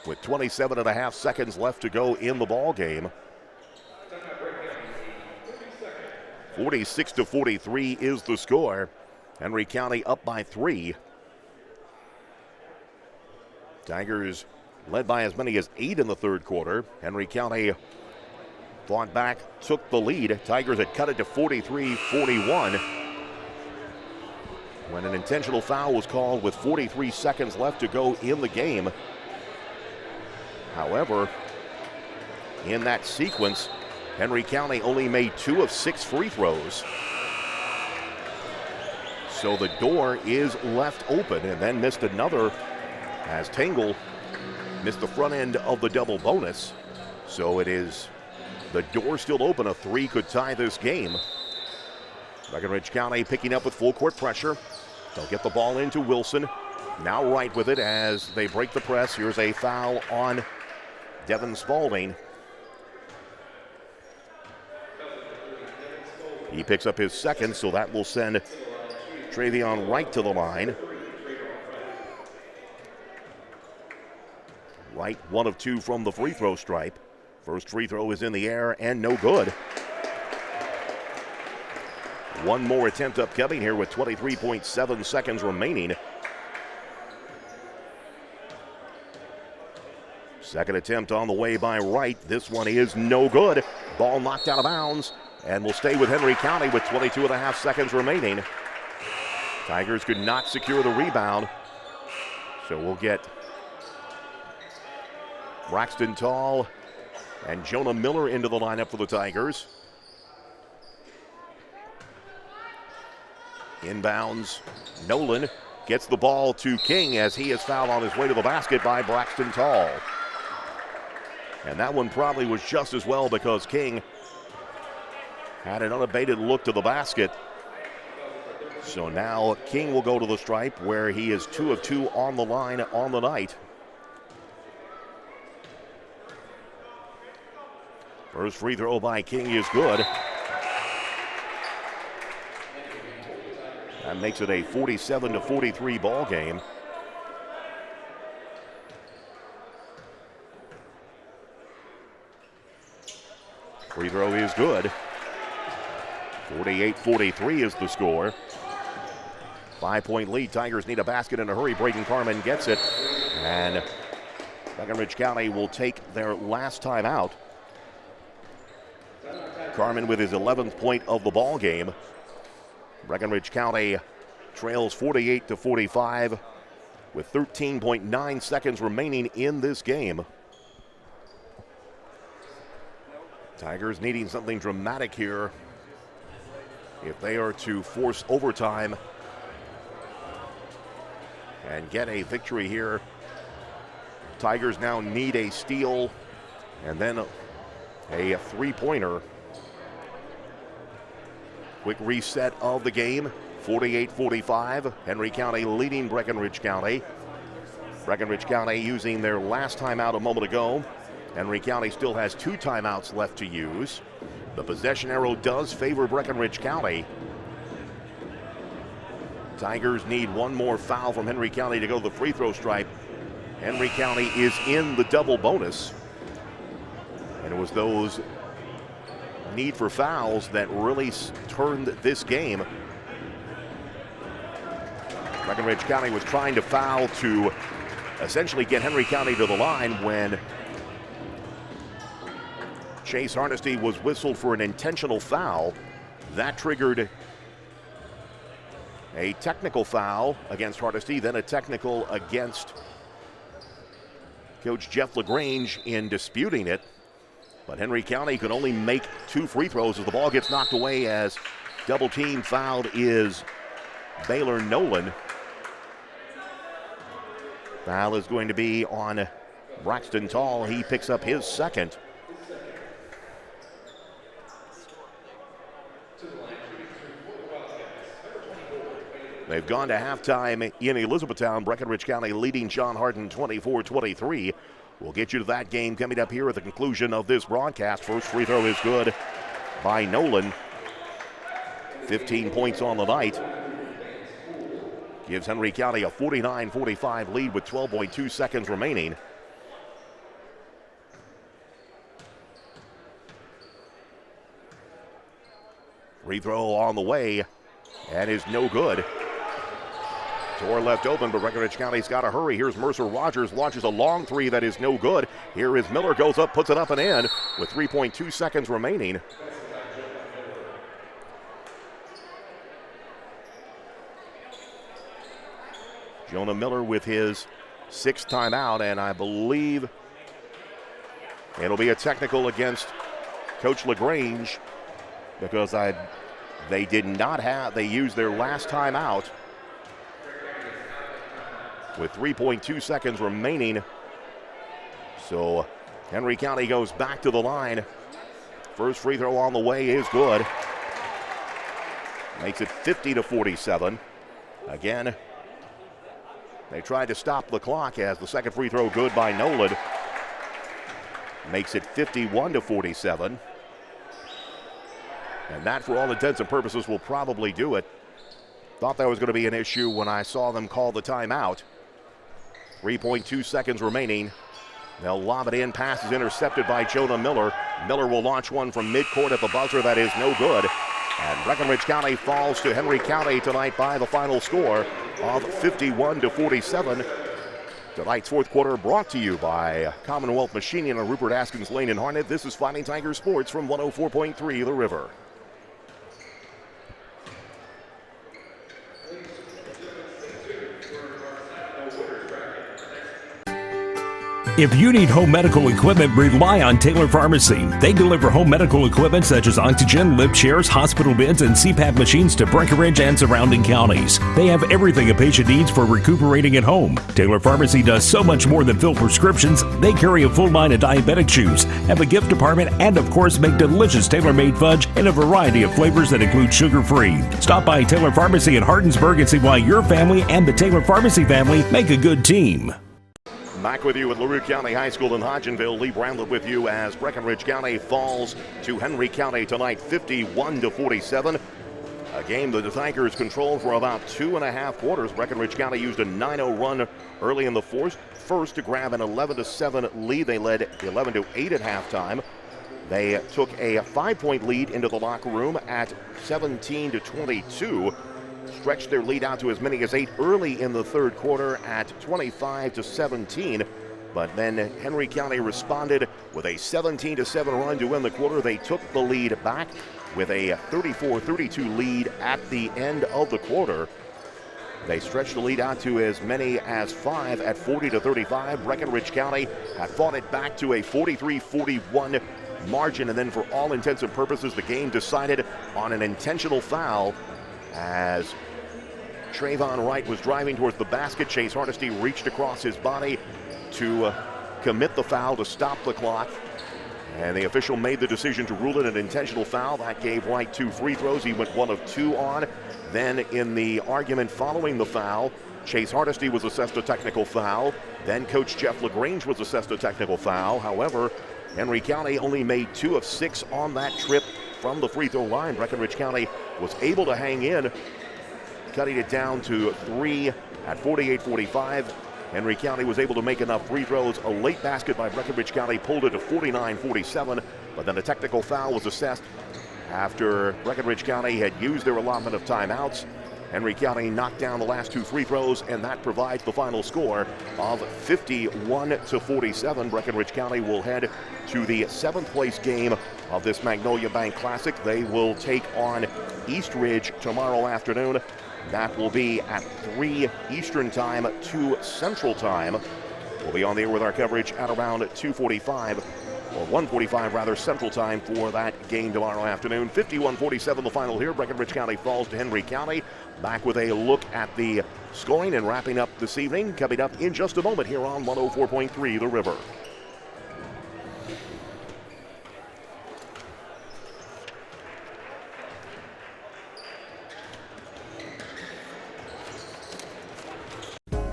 with 27.5 seconds left to go in the ball game. 46-43 is the score. Henry County up by 3. Tigers led by as many as 8 in the third quarter. Henry County fought back, took the lead. Tigers had cut it to 43-41. When an intentional foul was called with 43 seconds left to go in the game. However, in that sequence, Henry County only made 2 of 6 free throws. So the door is left open, and then missed another as Tingle missed the front end of the double bonus. So it is the door still open. A 3 could tie this game. Breckinridge County picking up with full court pressure. They'll get the ball into Wilson. Now Wright with it as they break the press. Here's a foul on Devin Spalding. He picks up his 2nd, so that will send Travion Wright to the line. Wright 1 of 2 from the free throw stripe. First free throw is in the air and no good. One more attempt upcoming here with 23.7 seconds remaining. Second attempt on the way by Wright. This one is no good. Ball knocked out of bounds and will stay with Henry County with 22.5 seconds remaining. Tigers could not secure the rebound. So we'll get Braxton Tall and Jonah Miller into the lineup for the Tigers. Inbounds, Nolan gets the ball to King as he is fouled on his way to the basket by Braxton Tall. And that one probably was just as well because King had an unabated look to the basket. So now King will go to the stripe where he is 2 of 2 on the line on the night. First free throw by King is good. That makes it a 47-43 ball game. Free throw is good. 48-43 is the score. 5-point lead. Tigers need a basket in a hurry. Braden Carmen gets it. And Breckenridge County will take their last time out. Carmen with his 11th point of the ball game. Breckenridge County trails 48-45 with 13.9 seconds remaining in this game. Tigers needing something dramatic here if they are to force overtime and get a victory here. Tigers now need a steal and then a three-pointer. Quick reset of the game, 48-45. Henry County leading Breckenridge County. Breckenridge County using their last timeout a moment ago. Henry County still has 2 timeouts left to use. The possession arrow does favor Breckenridge County. Tigers need one more foul from Henry County to go to the free throw stripe. Henry County is in the double bonus. And it was those need for fouls that really turned this game. Breckenridge County was trying to foul to essentially get Henry County to the line when Chase Hardesty was whistled for an intentional foul. That triggered a technical foul against Hardesty, then a technical against Coach Jeff LaGrange in disputing it. But Henry County could only make 2 free throws as the ball gets knocked away as double team fouled is Baylor Nolan. Foul is going to be on Braxton Tall. He picks up his second. They've gone to halftime in Elizabethtown. Breckenridge County leading John Hardin 24-23. We'll get you to that game coming up here at the conclusion of this broadcast. First free throw is good by Nolan. 15 points on the night. Gives Henry County a 49-45 lead with 12.2 seconds remaining. Free throw on the way and is no good. Door left open, but Breckenridge County's got to hurry. Here's Mercer Rogers, launches a long three that is no good. Here is Miller, goes up, puts it up and in with 3.2 seconds remaining. Jonah Miller with his 6th timeout, and I believe it'll be a technical against Coach LaGrange because they used their last timeout. With 3.2 seconds remaining. So Henry County goes back to the line. First free throw on the way is good. Makes it 50-47. Again, they tried to stop the clock as the second free throw good by Nolan. Makes it 51-47. And that, for all intents and purposes, will probably do it. Thought that was going to be an issue when I saw them call the timeout. 3.2 seconds remaining. They'll lob it in. Pass is intercepted by Jonah Miller. Miller will launch one from midcourt at the buzzer. That is no good. And Breckenridge County falls to Henry County tonight by the final score of 51-47. Tonight's fourth quarter brought to you by Commonwealth Machining on Rupert Askins Lane in Harnett. This is Fighting Tiger Sports from 104.3 The River. If you need home medical equipment, rely on Taylor Pharmacy. They deliver home medical equipment such as oxygen, lip chairs, hospital beds, and CPAP machines to Breckenridge and surrounding counties. They have everything a patient needs for recuperating at home. Taylor Pharmacy does so much more than fill prescriptions. They carry a full line of diabetic shoes, have a gift department, and of course make delicious tailor-made fudge in a variety of flavors that include sugar-free. Stop by Taylor Pharmacy in Hardinsburg and see why your family and the Taylor Pharmacy family make a good team. Back with you at LaRue County High School in Hodgenville. Lee Bramlett with you as Breckenridge County falls to Henry County tonight, 51-47. A game that the Tigers controlled for about 2.5 quarters. Breckenridge County used a 9-0 run early in the first to grab an 11-7 lead. They led 11-8 at halftime. They took a 5-point lead into the locker room at 17-22. Stretched their lead out to as many as 8 early in the third quarter at 25-17. But then Henry County responded with a 17-7 run to win the quarter. They took the lead back with a 34-32 lead at the end of the quarter. They stretched the lead out to as many as 5 at 40-35. Breckenridge County had fought it back to a 43-41 margin, and then for all intents and purposes, the game decided on an intentional foul as Trayvon Wright was driving towards the basket. Chase Hardesty reached across his body to commit the foul to stop the clock. And the official made the decision to rule it an intentional foul. That gave Wright 2 free throws. He went 1 of 2 on. Then in the argument following the foul, Chase Hardesty was assessed a technical foul. Then Coach Jeff LaGrange was assessed a technical foul. However, Henry County only made 2 of 6 on that trip from the free throw line. Breckenridge County was able to hang in, cutting it down to 3 at 48-45. Henry County was able to make enough free throws. A late basket by Breckenridge County pulled it to 49-47, but then a technical foul was assessed after Breckenridge County had used their allotment of timeouts. Henry County knocked down the last 2 free throws, and that provides the final score of 51-47. Breckenridge County will head to the 7th place game of this Magnolia Bank Classic. They will take on East Ridge tomorrow afternoon. That will be at 3 Eastern Time, 2 Central Time. We'll be on the air with our coverage at around 2:45, or 1:45 rather, Central Time for that game tomorrow afternoon. 51-47 the final here. Breckenridge County falls to Henry County. Back with a look at the scoring and wrapping up this evening. Coming up in just a moment here on 104.3 The River.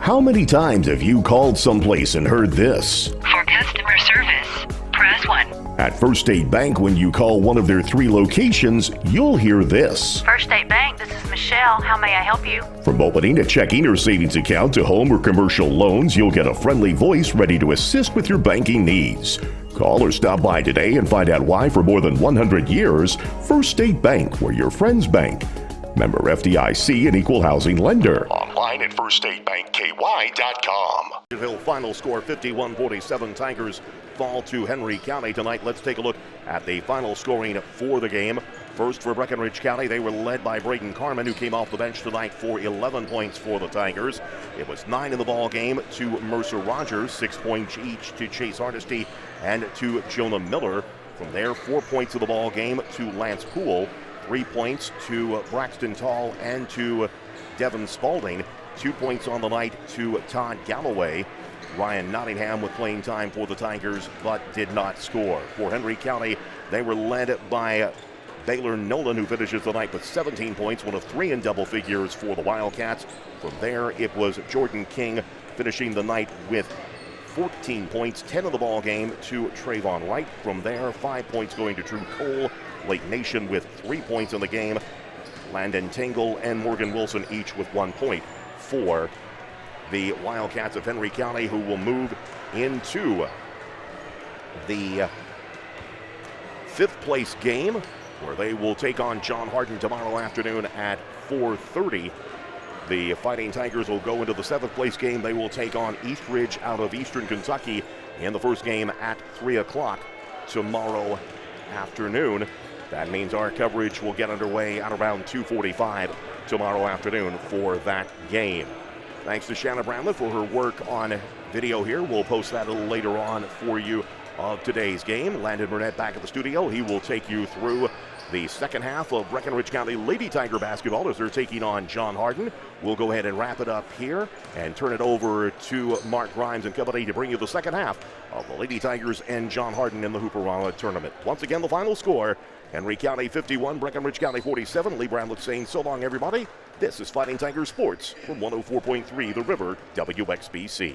How many times have you called someplace and heard this? For customer service, press 1. At First State Bank, when you call one of their 3 locations, you'll hear this. First State Bank, this is Michelle. How may I help you? From opening a checking or savings account to home or commercial loans, you'll get a friendly voice ready to assist with your banking needs. Call or stop by today and find out why for more than 100 years, First State Bank, where your friends bank. Member FDIC and equal housing lender. Online at firststatebankky.com. Final score 51-47. Tigers fall to Henry County tonight. Let's take a look at the final scoring for the game. First for Breckenridge County, they were led by Braden Carmen, who came off the bench tonight for 11 points for the Tigers. It was 9 in the ball game to Mercer Rogers, 6 points each to Chase Hardesty and to Jonah Miller. From there, 4 points of the ball game to Lance Poole. 3 points to Braxton Tall and to Devin Spalding. 2 points on the night to Todd Galloway. Ryan Nottingham with playing time for the Tigers, but did not score. For Henry County, they were led by Baylor Nolan, who finishes the night with 17 points, 1 of 3 in double figures for the Wildcats. From there, it was Jordan King finishing the night with 14 points, 10 of the ball game to Trayvon Wright. From there, 5 points going to Drew Cole. Lake Nation with 3 points in the game. Landon Tingle and Morgan Wilson each with 1 point for the Wildcats of Henry County, who will move into the 5th place game, where they will take on John Hardin tomorrow afternoon at 4:30. The Fighting Tigers will go into the 7th place game. They will take on East Ridge out of Eastern Kentucky in the first game at 3 o'clock tomorrow afternoon. That means our coverage will get underway at around 2:45 tomorrow afternoon for that game. Thanks to Shanna Bramlett for her work on video here. We'll post that a little later on for you of today's game. Landon Burnett back at the studio. He will take you through the second half of Breckinridge County Lady Tiger basketball as they're taking on John Hardin. We'll go ahead and wrap it up here and turn it over to Mark Grimes and company to bring you the second half of the Lady Tigers and John Hardin in the Hooperama tournament. Once again, the final score, Henry County 51, Breckinridge County 47. Lee Bramlett saying so long, everybody. This is Fighting Tiger Sports from 104.3 The River, WXBC.